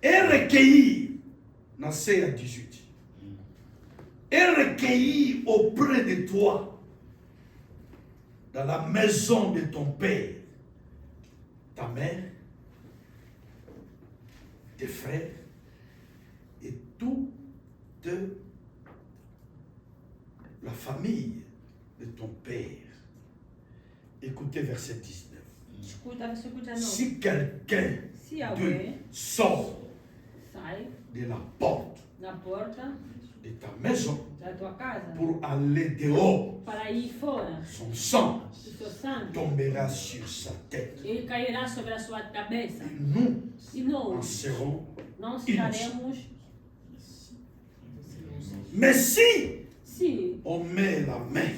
Et recueillir, dans CA 18, et recueillir auprès de toi, dans la maison de ton père, ta mère, tes frères, et toute la famille de ton père. Écoutez verset 19. Escuta, versículo 19. Si quelqu'un Se de alguém sort sai de la porte na porta de ta maison da tua casa pour aller dehors, para ir fora, son sang o seu sangue, tombera sur sa tête. ele cairá sobre a sua cabeça. Et nous E en nós serons. não estaremos. Mais si Se on met la main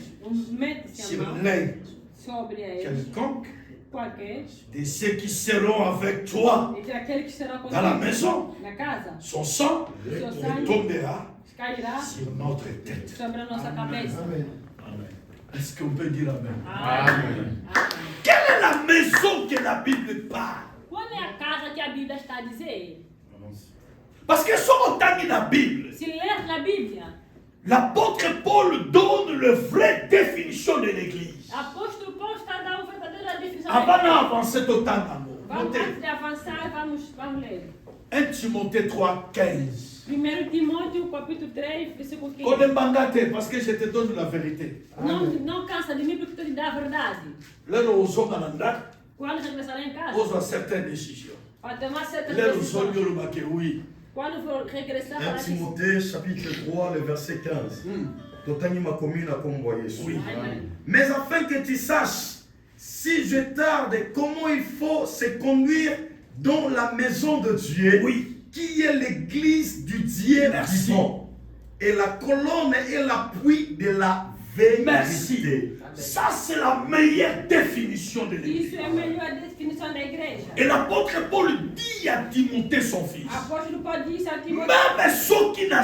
mete-se a sur mão l'un sobre eles, quelconque qualquer, de ceux qui seront avec toi entre aquele que será dans la contigo maison, na casa, son sang o seu sangue tombera cairá sur notre tête. sobre a nossa cabeça. Est-ce qu'on peut dire Amen? Amém. Amém. Quelle est la maison que la Bible parle? Qual é a casa que a Bíblia está a dizer? Parce que si on t'a la Bible, Se ler na Bíblia, l'apôtre Paul donne la vraie définition de l'église. apóstolo Paulo está a dar uma verdadeira definição. Avant d'avancer au temps d'amour. Vamos, antes de avançar, vamos ler. 1 Timothée 3, 15. 1 Timóteo, capítulo 3, versículo 15. Kodembangate, parce que je te donne la vérité. Não cansa de mim porque estou te dando a verdade. Là, nous sommes en Anda, Quando regressará em casa, nous avons certaines décisions. para tomar certas Là, nous sommes decisões. oui. Quando for regressar 1 para ti. Timothée chapitre 3, le verset 15. Totani makomi na kombo ya Yesu. Oui. Amém. Mais afin que tu saches, si je tarde, comment il faut se conduire dans la maison de Dieu, Oui. qui est l'église du Dieu Merci. vivant, et la colonne et l'appui de la vérité. Merci. Ça, c'est la meilleure définition de l'église. Isso é a melhor definição da igreja. Et l'apôtre Paul dit à Timothée, son fils, Apóstolo Paulo disse a Timóteo, même ceux qui n'ont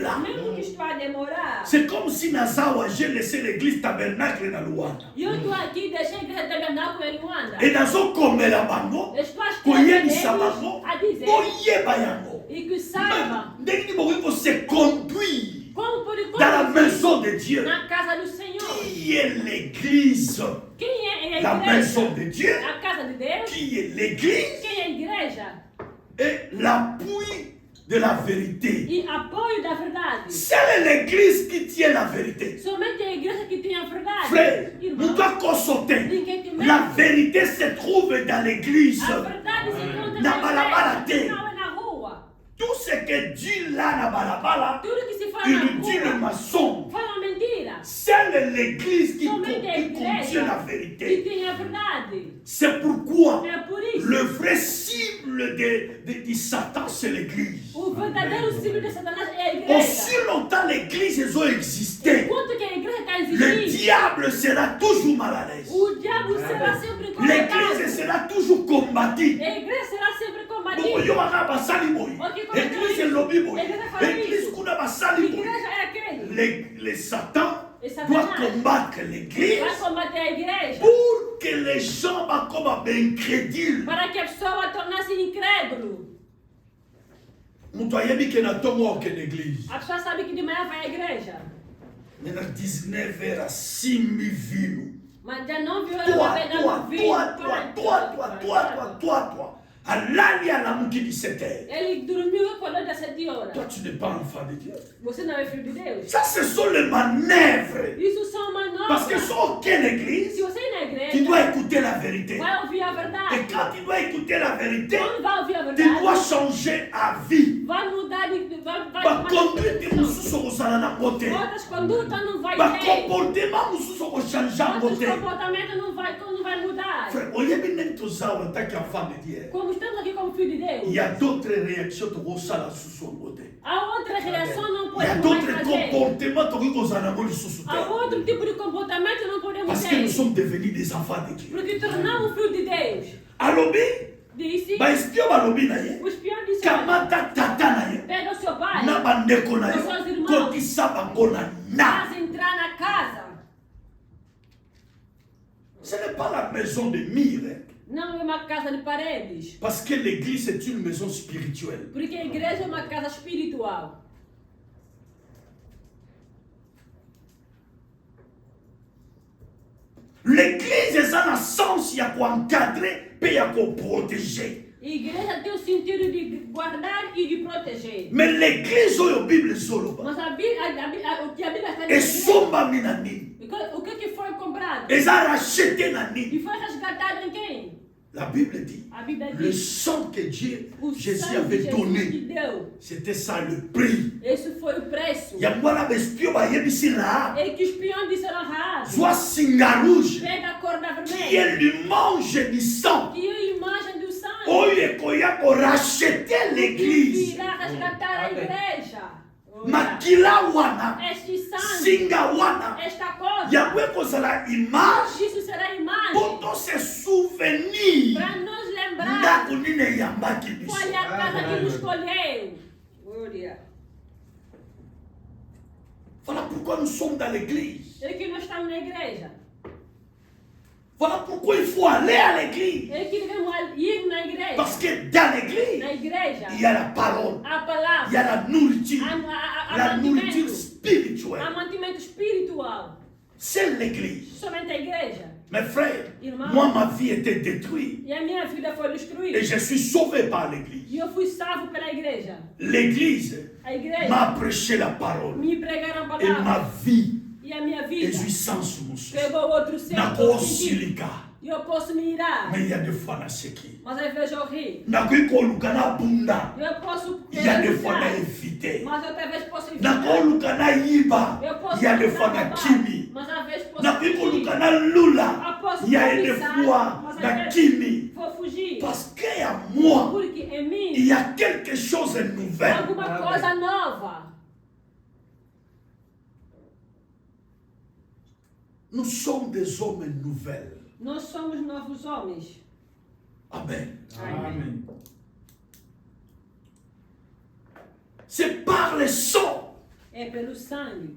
là, mesmo que isto a demorar, c'est comme si Nazawa, j'ai laissé l'église tabernacle dans Luanda. eu estou aqui, deixei a igreja tabernáculo em Luanda. Et dans comme la bango, Estou a koye escrever bisabango, a dizer koye bayango. e que saiba Dès qu'il faut se conduire como pode dans la maison de Dieu, na casa do Senhor. qui est l'église, Quem é a la igreja? maison de Dieu, A casa de Deus. qui est l'église Quem é a igreja? et l'appui de la vérité. E apoio da verdade. C'est l'église qui tient la vérité. Somente a igreja que tem a verdade. Frère, Irmão, nous devons consulter. ninguém te mente. La vérité se trouve dans l'église. A verdade se encontra Na balabala na igreja, te. não é na rua. Tout ce que dit là, na balabala, Tudo que se fala il na nous dit le rua, maçon. fala mentira. C'est l'église qui Somente a contient la igreja que vérité. tem a verdade. C'est pourquoi É por isso. le vrai cible de Satan, c'est l'église. O verdadeiro símbolo de Satanás é a igreja. Aussi longtemps l'église elles ont existé, Enquanto que a igreja está le existindo, diable sera toujours mal à l'aise. o diabo será sempre L'église combatado. sera toujours combattue. A igreja será sempre Bon, combatida. yo wana basali boy. Église est lobby boy. Église kuna basali boy. Igreja é aquele. Les Satan Et Satan doit combattre l'église vai combater a igreja pour que les gens soient comme incrédules. para que a pessoa torne-se incrédulo. Mutu ayebi ke na tomo au l'église. A pessoa sabe que de manhã vai à igreja, Nena 19h à 6 000 mas já não viu ela Toi, pegando vinho. toi. Alali à la mouki 17h. Ele dormiu e acordou às 7 horas. Toi, tu n'es pas enfant de Dieu. Você não é filho de Deus. Ça, ce sont les manœuvres. Isso são manobras. Parce que sur aucune Se église, você ir na tu igreja, dois écouter la vérité. vai ouvir a Et verdade. quand tu dois écouter la vérité, Quando vai ouvir a tu dois verdade, changer à vie. vai mudar de... Vai Ba tomar conduite decisão. mususu kozala na côté. Outras condutas não vai Ba ter. comportement mususu kochanger Outros côté. comportamentos não vai mudar. Frère, oyebi ndenge toza en tant qu'enfant de Dieu. Como estamos aqui como filho de Il Deus, y a d'autres réactions tokosala susu en côté. há outra reação não Il y a podemos mais d'autres fazer. comportements toki kozala nango lisusu Há te. outro tipo de comportamento não podemos Parce que nous ter. sommes devenus des enfants de Dieu. Porque tornamos filho de Deus. Alobi, Disse, ba espio balobi na ye. o espião disse, olha, Kamata tata na ye. pega o seu pai, Na bandeko na Os seus ye. irmãos. Kokisa bango na na. faz entrar na casa. Ce n'est pas la maison de mire. Hein. Não é uma casa de paredes. Parce que l'église est une maison spirituelle. Porque a igreja é uma casa espiritual. L'église est un sens, il y a quoi encadrer, puis il y a quoi protéger. A igreja tem o sentido de guardar e de proteger. Mais l'église, la Bible, solo. Mas o que a Bíblia está Et dizendo, somba minani. o que foi comprado Et ça racheté e nani. foi resgatado em quem? La Bible dit, A Bíblia le diz, sang que Dieu, o Jésus sangue avait de Jesus donné, que deu. c'était ça le prix. Esse foi o preço. Yangwana bespio ba yebisi la. E que o espião disse a Rahab, Soit singa rouge, pega a corda qui vermelha, est l'image du sang. que é a imagem do sangue, Oye koya ko racheter que l'église. virá resgatar a igreja. Makila wana, Este sangue, singa wana. esta corda, Yahweh kozala image. isso será a imagem Pour se souvenir. para nos lembrar Ndako nini yambaki biso. qual é a casa que nos escolheu. Glória. Voilà pourquoi nous sommes dans l'église. É que nós estamos na igreja. Voilà pourquoi il faut aller à l'église. É que devemos ir na igreja. Parce que dans l'église, Na igreja, il y a la parole, a il y palavra, a la nourriture, la nourriture mantimento, spirituelle. mantimento espiritual. C'est l'église. Somente a igreja. Mes frères, Irmão. moi ma vie était détruite E a minha vida foi destruída. et je suis sauvé par l'église. E eu fui salvo pela igreja. L'église A igreja m'a prêché la parole me pregaram a et palavra. ma vie E a minha est vida jouissance musu. pegou outro ser. Nako silika, E eu posso me irar. mais il y a des fois na seki. Mas às vezes eu ri. Nako ikoluka na bunda, Eu posso il y a des fois evitar. na éviter. Mas outra vez posso evitar. Nakoluka na yiba, Eu posso il y a des fois roubar, na kimi. mas às vezes posso Nakoluka fugir. na lula, Posso il y a des cobiçar, fois mas às na vezes kimi. vou fugir. Parce qu'il y a moi, Porque em mim il y a quelque chose de nouvel. alguma coisa nova. Nous sommes des hommes nouvelles. Nós somos novos homens. Amen. Amém. C'est par le sang. É pelo sangue.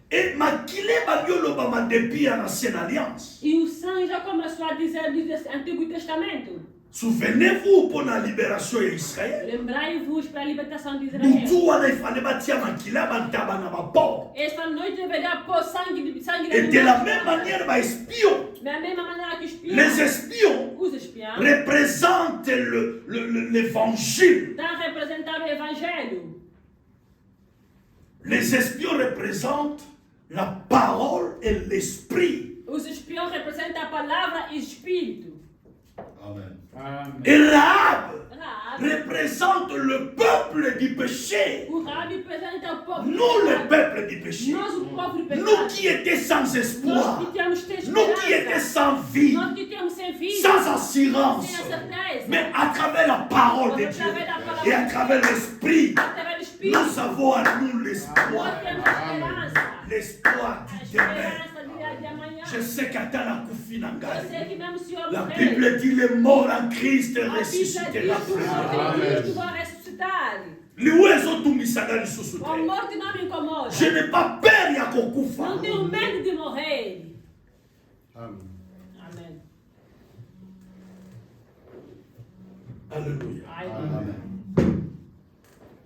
Et Makile Babiolo Bama depuis l'Ancienne Alliance. E o sangue já começou a dizer no Antigo Testamento. Souvenez-vous pour la libération d'Israël. Lembrai-vos para a libertação de Israel. Esta noite deveria pôr sangue de Et de la même manière, les espions. Da mesma maneira que Les espions os espiões représentent l'évangile. estão a representar o Evangelho. Les espions représentent la parole et l'esprit. Os espiões representam a palavra e o Espírito. Amen. Et Rahab représente le peuple du péché. O Rabi representa o povo. Nous, le peuple du péché. Nós, o povo do pecado. Nous qui étions sans espoir. Nós que temos esperança. Nous qui étions sans vie. Nós que temos sem vida. Sans assurance. Sem a certeza. Mais à travers la parole de Dieu et à travers l'esprit, Através do Espírito. nous avons à nous Nós l'espoir. temos esperança. L'espoir A du demain. esperança do dia de amanhã. Je sais qu'à la Koufi Eu Nangai, sei que mesmo se eu la morrer, Bible dit les morts en Christ a Bíblia diz ressuscitera. que os mortos em Cristo vão ressuscitar. Liwezo tumisagani A susute. morte não me incomoda. Je n'ai pas peur ya kokufa. Não tenho medo de morrer. Amen. Amém. Alléluia. Amen.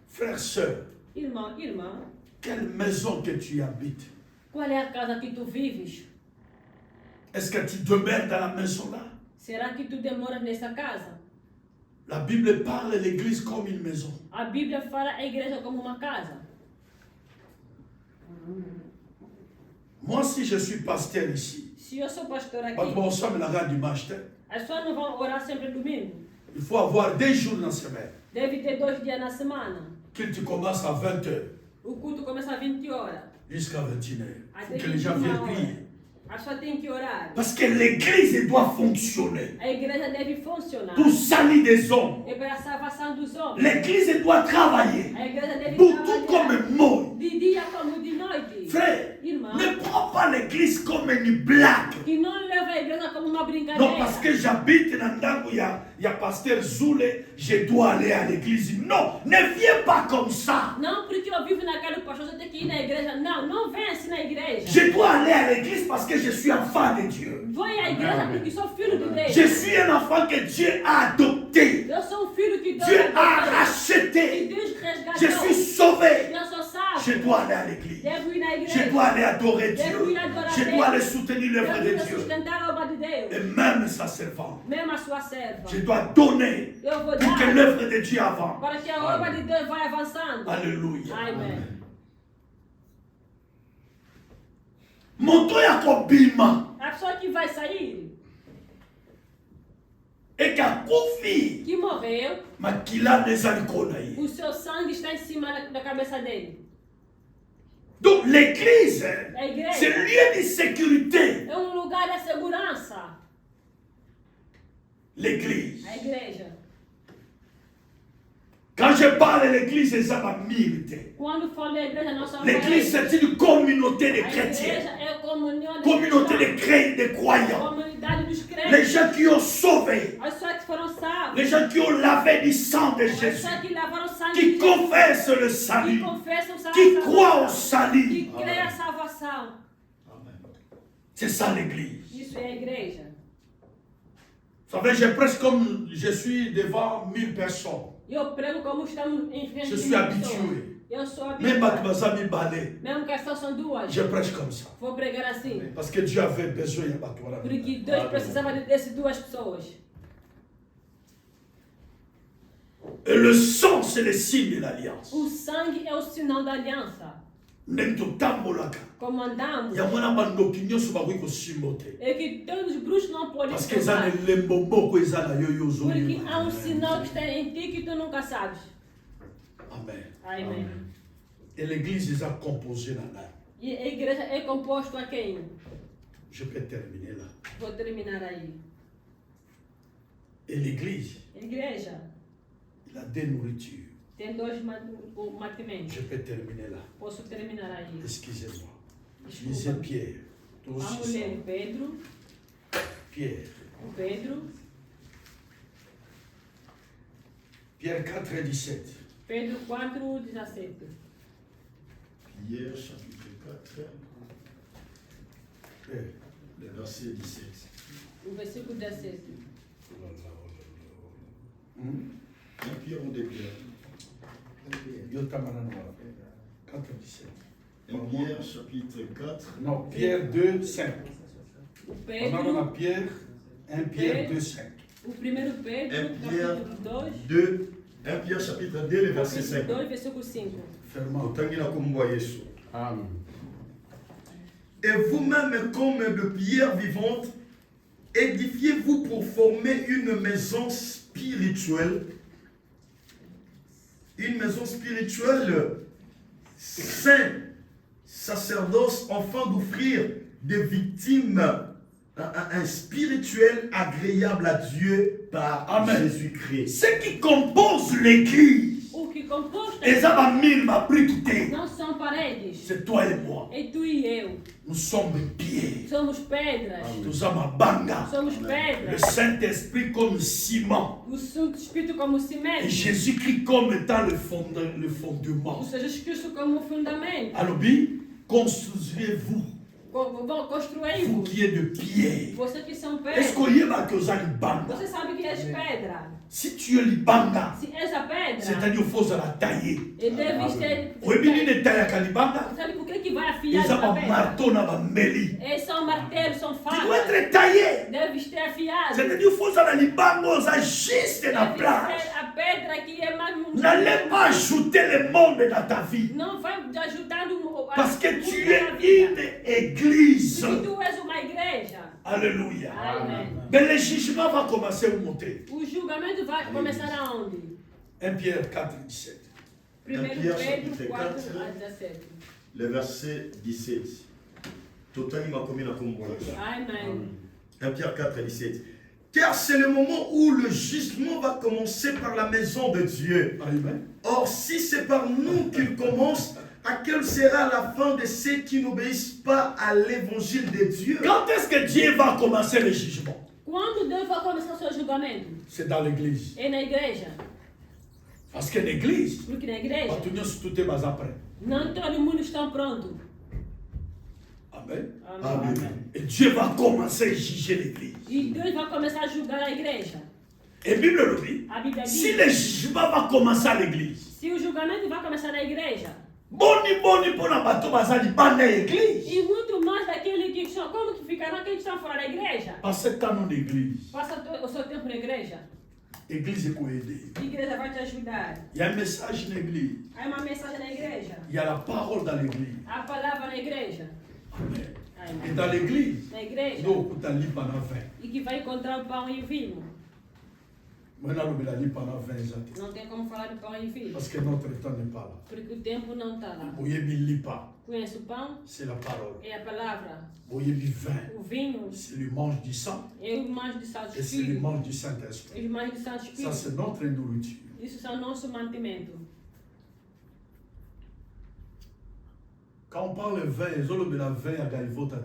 Frère, sœur, Irmão, irmã, quelle maison que tu habites? qual é a casa que tu vives? Est-ce que tu demeures dans la maison là? Será que tu demoras nessa casa? La Bible parle de l'église comme une maison. A Bíblia fala a igreja como uma casa. Moi, si je suis pasteur ici, Se eu sou pastor aqui, quand on sommes là dimanche, as pessoas não vão orar sempre domingo. il faut avoir 2 jours dans la semaine. Deve ter 2 dias na semana. Que tu commences à 20h O culto começa às 20 horas. jusqu'à 21h. Il Até faut que les gens 21 viennent horas. prier. A pessoa tem que orar. Parce que l'église doit fonctionner A igreja deve funcionar. pour salir des hommes. É para a salvação dos homens. L'église doit travailler A igreja deve pour tout trabalhar comme moi. de dia como de noite. Frère, Irmão, ne prends pas l'église comme une blague. que não leva a igreja como uma brincadeira. Non, parce que j'habite dans Ndango, il y a pasteur Zoulé, je dois aller à l'église. Non, ne viens pas comme ça. Não porque eu vivo naquele pastor, você tem que ir na igreja. Não, não vem assim na igreja. Je dois aller à l'église parce que je suis enfant de Dieu. Vou à igreja porque sou filho de Deus. Je suis un enfant que Dieu a adopté. Eu sou filho que Deus Dieu a adotou. racheté. Que Deus resgatou. Je suis sauvé. Eu sou salvo. Je dois aller à l'église. Devo ir na igreja. Je dois aller adorer Dieu. Devo ir adorar Je Deus. dois aller soutenir l'œuvre de Devo Dieu. sustentar a obra de Deus. Et même sa servante. Mesmo a sua serva. Je dois donner Eu vou pour que dar l'œuvre de Dieu avance. para que a obra de Deus vai avançando. Alléluia. Amém. Moto ya kobima. A pessoa que vai sair, Et kakufi. que morreu, Makila nezali konaï. o seu sangue está em cima da cabeça dele. Donc l'église, A igreja c'est lieu de sécurité. é lugar de segurança. L'église. A igreja. Quand je parle de l'église, c'est ça ma milité. Quando falo da igreja, nós somos L'église, c'est une communauté de a chrétiens. igreja é a comunhão de Communauté cristãos. de croyants. Comunidade dos crentes. Les gens qui ont sauvé. As pessoas que foram salvas. Les gens qui ont lavé du sang de As Jésus. pessoas que lavaram o sangue Qui de Jesus. confessent le Que salut. confessam o Qui salvação. croient au Que salut. crê a salvação. C'est ça l'église. Isso é a igreja. Vous savez, je prêche comme je suis devant 1000 personnes. Eu prego como estamos em frente Je de suis mil habitué. pessoas. Eu sou Même habituado. Batmazami Balé, Mesmo que só são duas. je prêche comme ça. Vou pregar assim. Parce que Dieu avait besoin de Batmazami. Porque Deus precisava dessas duas pessoas. Et le sang, c'est le signe de l'alliance. O sangue é o sinal da aliança. Nento tambolaka. Como andamos. Yamwana bandoki nyoso bakoki kosimba te. É que todos os bruxos não podem Parce que eza tomar. na elembo moko eza na yo yo Porque ozoyeba. há sinal que está em ti que tu nunca sabes. Amen. Amém. Et l'église est composée là. E a igreja é composto a quem? Je peux terminer là. Vou terminar aí. Et l'église, A igreja il a des nourritures. tem dois mantimentos. Je peux terminer là. Posso terminar aí. Excusez-moi. Desculpa. Lisez Pierre, Vamos ler Pedro. Pierre. Pedro. Pierre 4, 17. Pedro 4, 17. Pierre chapitre 4, le verset 17. O versículo 17. Un Pierre ou deux Pierre? Yo tamanano 4, 17. Pierre chapitre 4. Non, Pierre 2, 5. O On Pedro. a Pierre, 1 Pierre 2, 5. O primeiro Pedro, 1 Pierre capítulo 2. 2. 1 Pierre chapitre 2, le verset 5. 2, versículo 5. Fermant. Amen. Et vous-même, comme de pierre vivante, édifiez-vous pour former une maison spirituelle. Une maison spirituelle, saint sacerdoce, afin d'offrir des victimes, un spirituel agréable à Dieu par Amen. Jésus-Christ. Ce qui compose l'église, O que compôs c'est não são paredes. toi et moi. É tu e eu. Nous sommes des pieds. Somos pedras. Nous sommes banga. Somos Le pedras. Saint-Esprit comme ciment. O Santo Espírito como Et cimento. Jésus-Christ comme étant le O fondement. Senhor Jesus Cristo como fundamento. Alors, construisez-vous, vous Construí-vos. qui êtes de pierre. Vocês que são Est-ce pedras. qu'on y est que vous avez banga? Você sabe que és pedra. Si tu es libanga, Se és a pedra, c'est-à-dire qu'il faut la tailler. ele deve ter. Vous avez une taille à Kalibanga? Sabe por que vai Ils afiar ont a un pedra? marteau dans la mêlée. Eles são martelos, são Tu dois facas. être taillé. Deves ter afiado. C'est-à-dire qu'il faut la libanga, ça juste la Deve place. ser a pedra que é mais. N'allez pas ajouter le monde dans ta vie. Não vai te ajudando Parce que tu es une église. E tu és uma igreja. Alléluia. Amém. Mais le jugement va commencer à monter. O julgamento vai começar aonde? 1 Pierre 4, 17. 1 Pierre, Pedro chapitre 4 4. a 17. Le verset 17. Totani makomi na kombola. Amém. 1 Pierre 4, 17. Car c'est le moment où le jugement va commencer par la maison de Dieu. Amen. Or, si c'est par nous qu'il commence, à quelle sera la fin de ceux qui n'obéissent pas à l'évangile de Dieu? Quand est-ce que Dieu va commencer le jugement? Quando Deus vai começar o seu julgamento? C'est dans l'église. É na igreja. Parce que l'église, Porque na igreja, tout est bas après. não todo mundo está pronto. Amen. Amém. Et Dieu va commencer à juger l'église. E Deus vai começar a julgar a igreja. Et la Bible le dit, A Bíblia si diz, le jugement va commencer à l'église, se o julgamento vai começar na igreja, boni pour la bateau bazali banda l'église. e muito mais daquele que são, como que ficarão aqueles que estão fora da igreja? Parce que dans l'église, Passa o seu tempo na igreja. l'église est pour aider. A igreja vai te ajudar. Il y a un message dans l'église. Há uma mensagem na igreja. Il y a la parole dans l'église. Há a palavra na igreja. Amen. Et Amém. dans l'église, Na igreja. donc, tu as lu pendant 20. E que vai encontrar o pão e o vinho. Maintenant, on a lu pendant 20 ans. Não tem como falar do pão e vinho. Parce que notre temps n'est pas là. Porque o tempo não está lá. Vous ne lis pas. Conhece o pão? C'est la parole. É a palavra. Vous avez vin. O vinho C'est le mange du sang. é o manjo do Santo Et c'est le Espírito. mange du Saint-Esprit. E o manjo do Santo Ça, Espírito. c'est notre nourriture. Isso são nosso mantimento. Quand on parle vin, ils la vin à gaivota.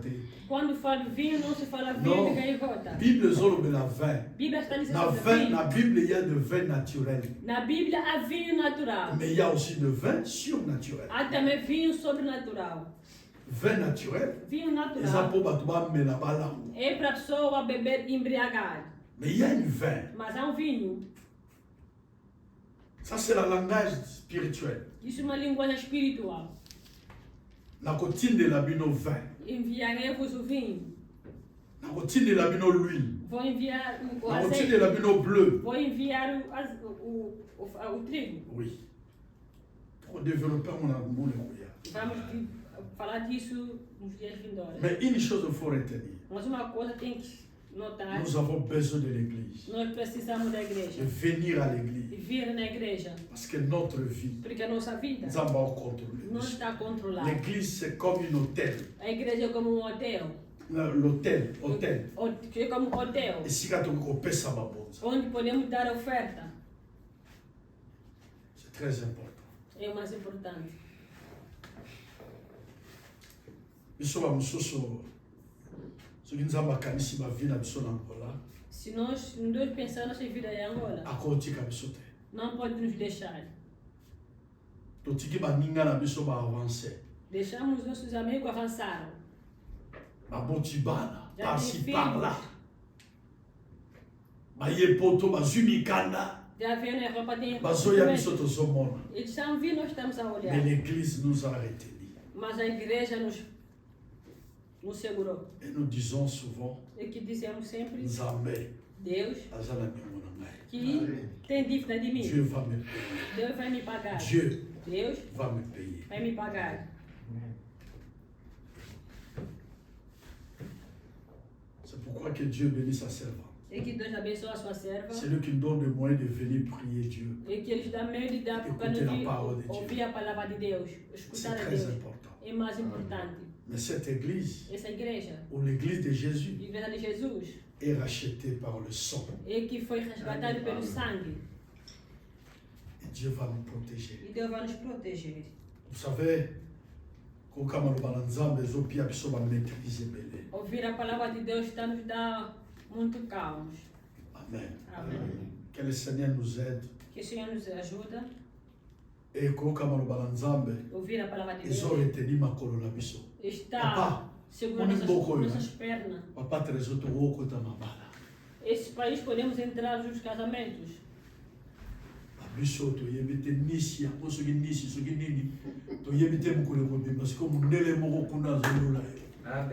Quando fala vinho, não se fala vinho Non. de gaivota. Bible, ils la vin. A Bíblia está dizendo Dans sobre vin, vinho. la Bible, il y a de vin naturel. Na Bíblia há vinho natural. Mais il y a aussi de vin surnaturel. Há também vinho sobrenatural. Vin naturel, Vinho les natural apôtres, mais la balangue. é para a pessoa beber embriagada. Mais il y a une vin. Mas há vinho. Ça, c'est le langage spirituel. Isso é uma linguagem espiritual. La cotine de la bino vin. Enviarei-vos o vinho. La cotine de la bino l'huile. Vou enviar o La cotine azeite. de la bino bleu. Vou enviar o trigo. Oui. Pour développer mon amour. Vamos falar disso nos dias vindouros. Mais une chose, il faut retenir. Mas uma coisa tem que notar. Nous avons besoin de l'église. Nós precisamos da De igreja. venir à De l'église. vir na igreja. Parce que notre vie, Porque a nossa vida nous avons contrôlé. não está controlada. L'église, c'est comme un hôtel. A igreja é como um hotel. L'hôtel, hôtel. É como um hotel. Et si on peut ça, Onde podemos dar oferta. c'est très important. É o mais importante. Isso vamos Se nós não pensar nossa vida em Angola, não pode nos deixar. Deixamos nossos amigos avançar. Já tem filhos. Já vem na Europa, tem eles estão vindo, nós estamos a olhar. Mais l'église nous a retenus. Mas a igreja nos segurou. Et nous disons souvent, E que dizemos sempre, Nzambe, Deus, azala que tem dívida de mim. Dieu va me payer. Deus vai me pagar. Dieu Deus va me payer. vai me pagar. C'est pourquoi que Dieu bénit sa servante. E que Deus abençoe a sua serva. C'est lui qui nous donne le moyen de venir prier Dieu. E que eles dão meio de dar para ouvir a palavra de Deus, escutar a Deus. É mais importante. Mais cette église, Essa igreja, ou l'église de Jésus, a igreja de Jesus, est rachetée par le sang. e que foi resgatada pelo sangue. Et Dieu va nous protéger. E Deus vai nos proteger. Vous savez, quand on parle d'Nzambe, les autres pieds sont maîtrisés. Ouvir a palavra de Deus está nos dá muito calmos. Amen. Amém. Que le Seigneur nous aide. Que o Senhor nos ajuda. Et quand on parle d'Nzambe, Ouvir a palavra de ils ont Deus retenu ma colonne. está segurando nossas pernas. Papa, tres autres woko tamabala. Esse país podemos entrar nos casamentos. Biso to yebite nisi ako soki nisi soki nini to yebite mukule ko bimba siko munele moko kuna zolula.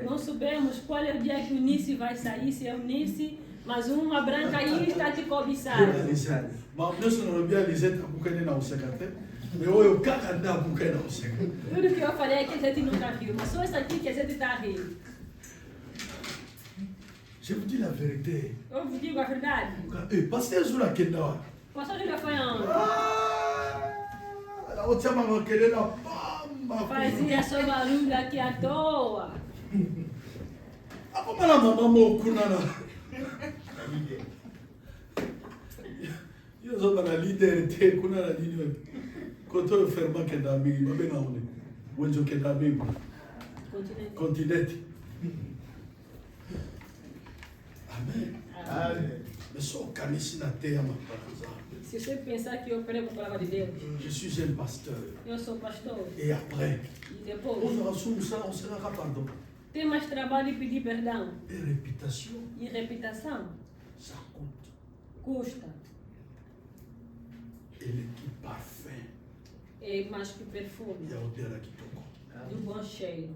Não sabemos qual é o dia que o Nice vai sair, se é o Nice, mas uma branca aí está te cobiçando. Mas nós não via Lisete abukane na usekate. Meu eu kaka na abukane na usekate. Tudo que eu falei é que a gente nunca viu, mas só isso aqui que a gente está rindo. Je vous dis la vérité. Eu vos digo a verdade. Pasteur Zula Kendawa. Pastor Júlia foi aonde? A outra mama querendo bamba. Fazia só barulho aqui à toa. A como ela mamou kunana. Eu sou para líder te kunana líder. Quando eu ferma que dá mim, mas bem aonde? Onde eu que dá mim? Continente. Amen. Amen. Mais só canisse na terra, ma Se você pensar que eu prego a palavra de Deus, je suis un pasteur. Eu sou pastor. Et après, E depois, on sera pardon. Tem mais trabalho e pedir perdão. Et réputation. E reputação. Ça coûte. Custa. Et l'équipe parfum. É mais que perfume. Il y a odeur qui toko. Do bom cheiro.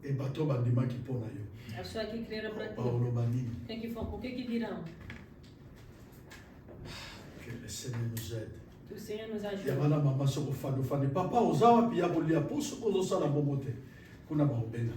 Et bateau bandima qui pona yo. A pessoa que creram para ti. Paulo Banini. O que dirão? Que le Seigneur nous aide. Que o Senhor nos ajude. Yabana mama soko fano fane. Papa ozawa pia bolia poso ozosa la bomote. Kuna ba obena.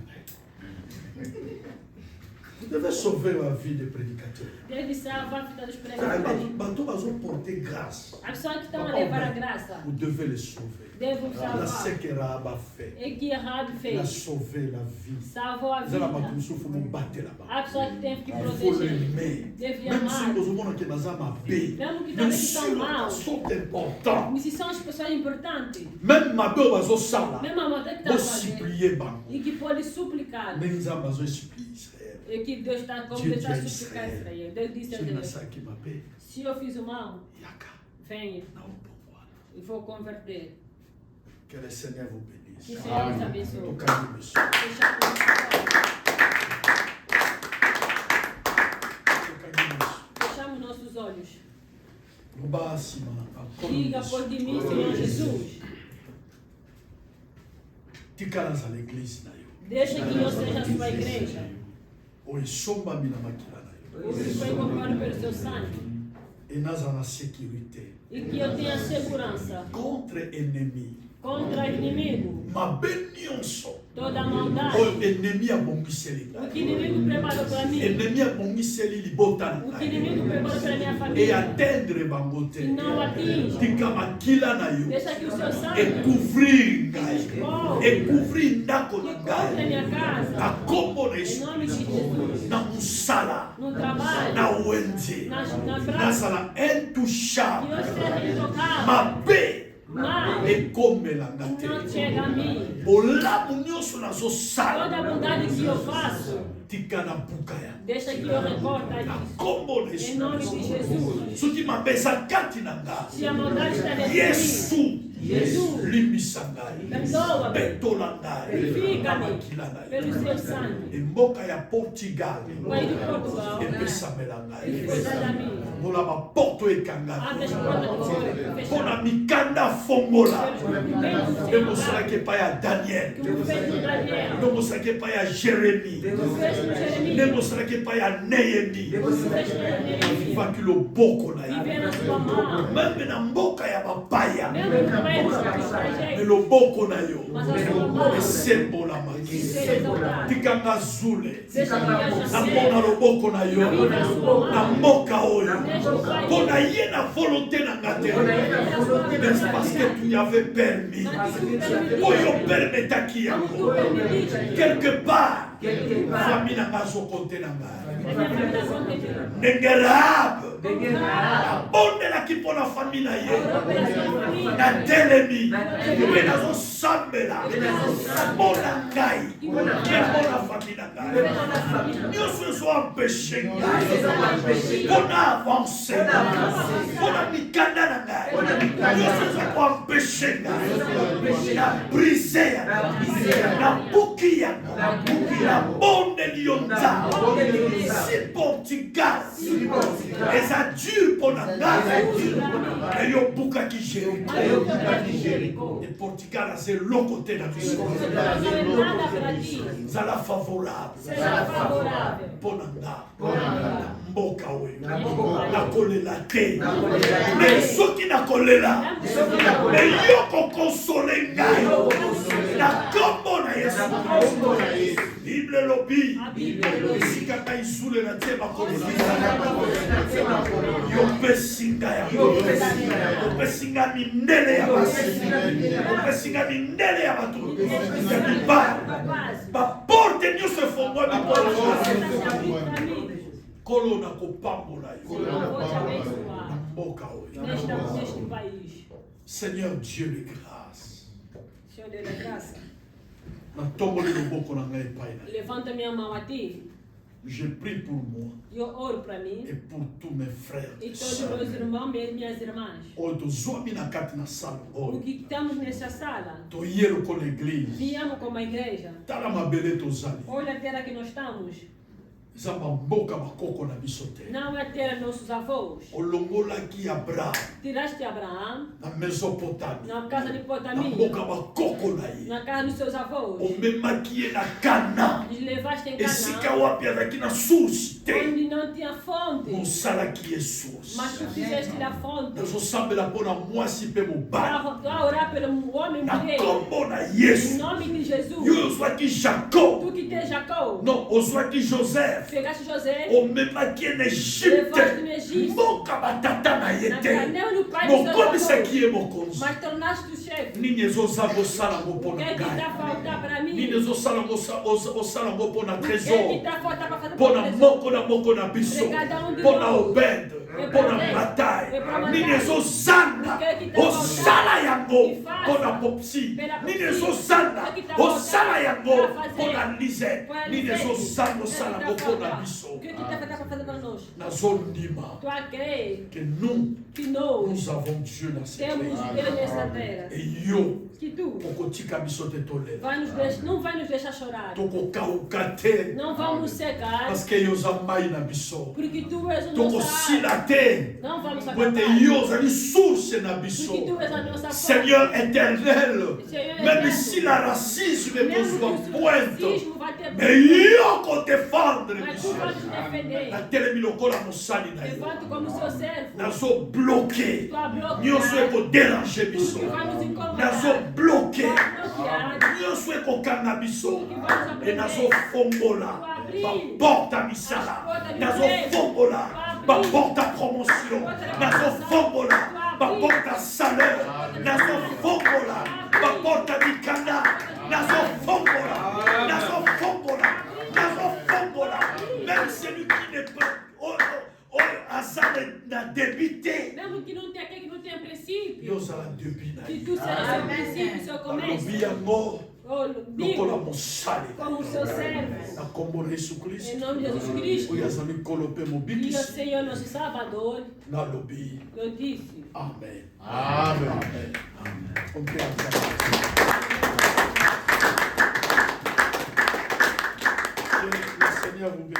Vous devez sauver la vie des prédicateurs. Deve salvar a vida dos pregadores. Bateau bazo porter grâce. A pessoa que estão a levar a graça. Vous devez les sauver. Devo salvar. La sequera fait. E que Rabi Il a fez. sauvé la vie. Salvou a vida. A pessoa que teve que Il faut proteger. l'aimer. Deve Même si amar. nous avons que nous avons paix, Mesmo que même também si são maus. sont importants, Mas se são as pessoas importantes. même ma belle bazo sala, Mesmo a mãe que está vou fazendo. supplier bango. E que pode suplicar. Mais nous avons supplier Israël. E que Deus está como Dieu Deus está a dit à suplicar Israël, Israel. Deus disse a tu n'as Deus: ça qui m'a paix, se eu fiz o mal, yaka, venha na upongwa. e vou converter. Que le Seigneur vous bénisse. Que o Senhor nos abençoe. Tocando mes soeurs. Fechamos nossos olhos. Diga por de mim, Senhor Jesus. Tikalas à l'église na yo. Deixa que eu seja a sua igreja. O isomba mina makila na yo. O que foi comprado pelo seu sangue. Et naza na sécurité. E que eu tenha segurança Contre ennemi. contra inimigo. Mabe nyonso. Toda maldade. O ennemi abongiseli. O que inimigo preparou para mim. Ennemi abongiseli libota na O que inimigo preparou para minha et família. atteindre bangote. E não atinge. Tika makila na yo. Deixa que o seu sangue Et couvrir ngai. cobre. Et couvrir ndako na Que cobre ngai. minha casa. Na kombo na Em Yesu. nome de Jesus. Na musala. No trabalho. Na wenze. Na praça. Nasala Que eu intouchable. seja intocável. Mabe. Mal Et comme la não chega a mim. Toda bondade que eu faço, deixa que eu recorte isso. Em nome de Jesus. Se a maldade está dentro de mim, Jesus, perdoa-me, purifica-me pelo seu sangue. E Portugal, Pai de Portugal, Pona mikanda fongola. Demonstrake pa ya Daniel. Demonstrake pa ya Jérémie. Demonstrake pa ya Néhémie. Vaki lo boko na yo. Même na mboka ya bapaya. Mais lo boko na yo. Esembola maki. Tikanga zule. Napona lo boko na yo. Na mboka oyo. Pona ye na volonté na ngate. Mais parce que tu y avais permis. Oyo permeta ki yango. Quelque part. Famille n'a pas son côté na ngai. Nengerab. Abonde la ki pona famille na ye. Na telemi. Na zo sambela. Bona ngai. Bona famille na ngai. Nous se sommes empêchés. Bona avancer. Bona mikanda na ngai. Nous se sommes empêchés. Na briser. Na bukia. La bonne lionta. Si Portugal. Et ça dure pour la nage. Et yo buka ki Jéricho. Et Portugal a c'est l'autre côté de la vie. Ça la favorable. Pour la nage. Mboka we. Na kolela te. Mais ceux qui na kolela. Mais yo ko consoler ngai. Na kombo na Yesu. Bible lobi. Sika ka izule na te bakolela. Yo pesinga ya. Yo pesinga mindele ya basi. Yo pesinga mindele ya batu. Ba porte Dieu se fongo na Kolo na kopambola yo. Mboka oyo. Seigneur Dieu de grâce. Senhor de graça. Levanta minha mão a ti. Je prie pour moi. Eu oro para mim. Et pour tous mes frères. E todos meus irmãos e minhas irmãs. O que estamos nessa sala. Viemos como a igreja. Olha a terra que nós estamos. Não é a terra de nossos avós. Tiraste Abraão na Mesopotâmia, na casa de Potâmia, na casa dos seus avós. Levaste em Canaã, onde não tinha fonte. Mas tu fizeste a fonte. Para orar pelo homem e mulher. Em nome de Jesus. Tu que tens Jacó. Não, Joseph. Pegaste José, o mesmo aqui em Egito, nunca batata na yete, não como isso aqui é moconzo. Mas tornaste o chefe. Ninguém osa gostar na boa por nada. Ninguém osa gostar na boa por na trésor. Por na moko na biso, por na obed, por na batalha. Ninguém osana, osala yango, por na popsi. Ninguém osana, osala yango, por na lisette. Ninguém osana, osala yango. O que tu está fazendo para nós? Tu acredita que nous avons Dieu dans cette terra. Et yo, que tu não vai nos deixar chorar. Não vamos secar. Porque tu és o nosso ar. Não vamos acabar. Porque tu és a nossa força. Seigneur éternel, même si la racisme est besoin pointe, mais yo qu'on défendre. Levante como seu servo. Nazo bloqué. Nyoso eko déranger biso. Nazo bloqué. Nyoso eko kanga biso. Et nazo fongola. Ba porta misala. Nazo fongola. Ba porta promotion. Nazo fongola. Ba porta salaire. Nazo fongola. Ba porta mikanda. Nazo fongola. Nazo fongola. Nazo fongola. Même celui qui n'est pas mesmo que não tenha princípio. Que tu seja seu princípio, seu começo. lokola mosali como seu servo. na kombo na Yesu Em Kristo nome de Jesus Cristo. oyo aza mikolo mpe E o mobikisi Senhor nosso Salvador. nalobi Eu disse. amen. Amen. Amen. On peut acclamer. Que le Seigneur vous bénisse.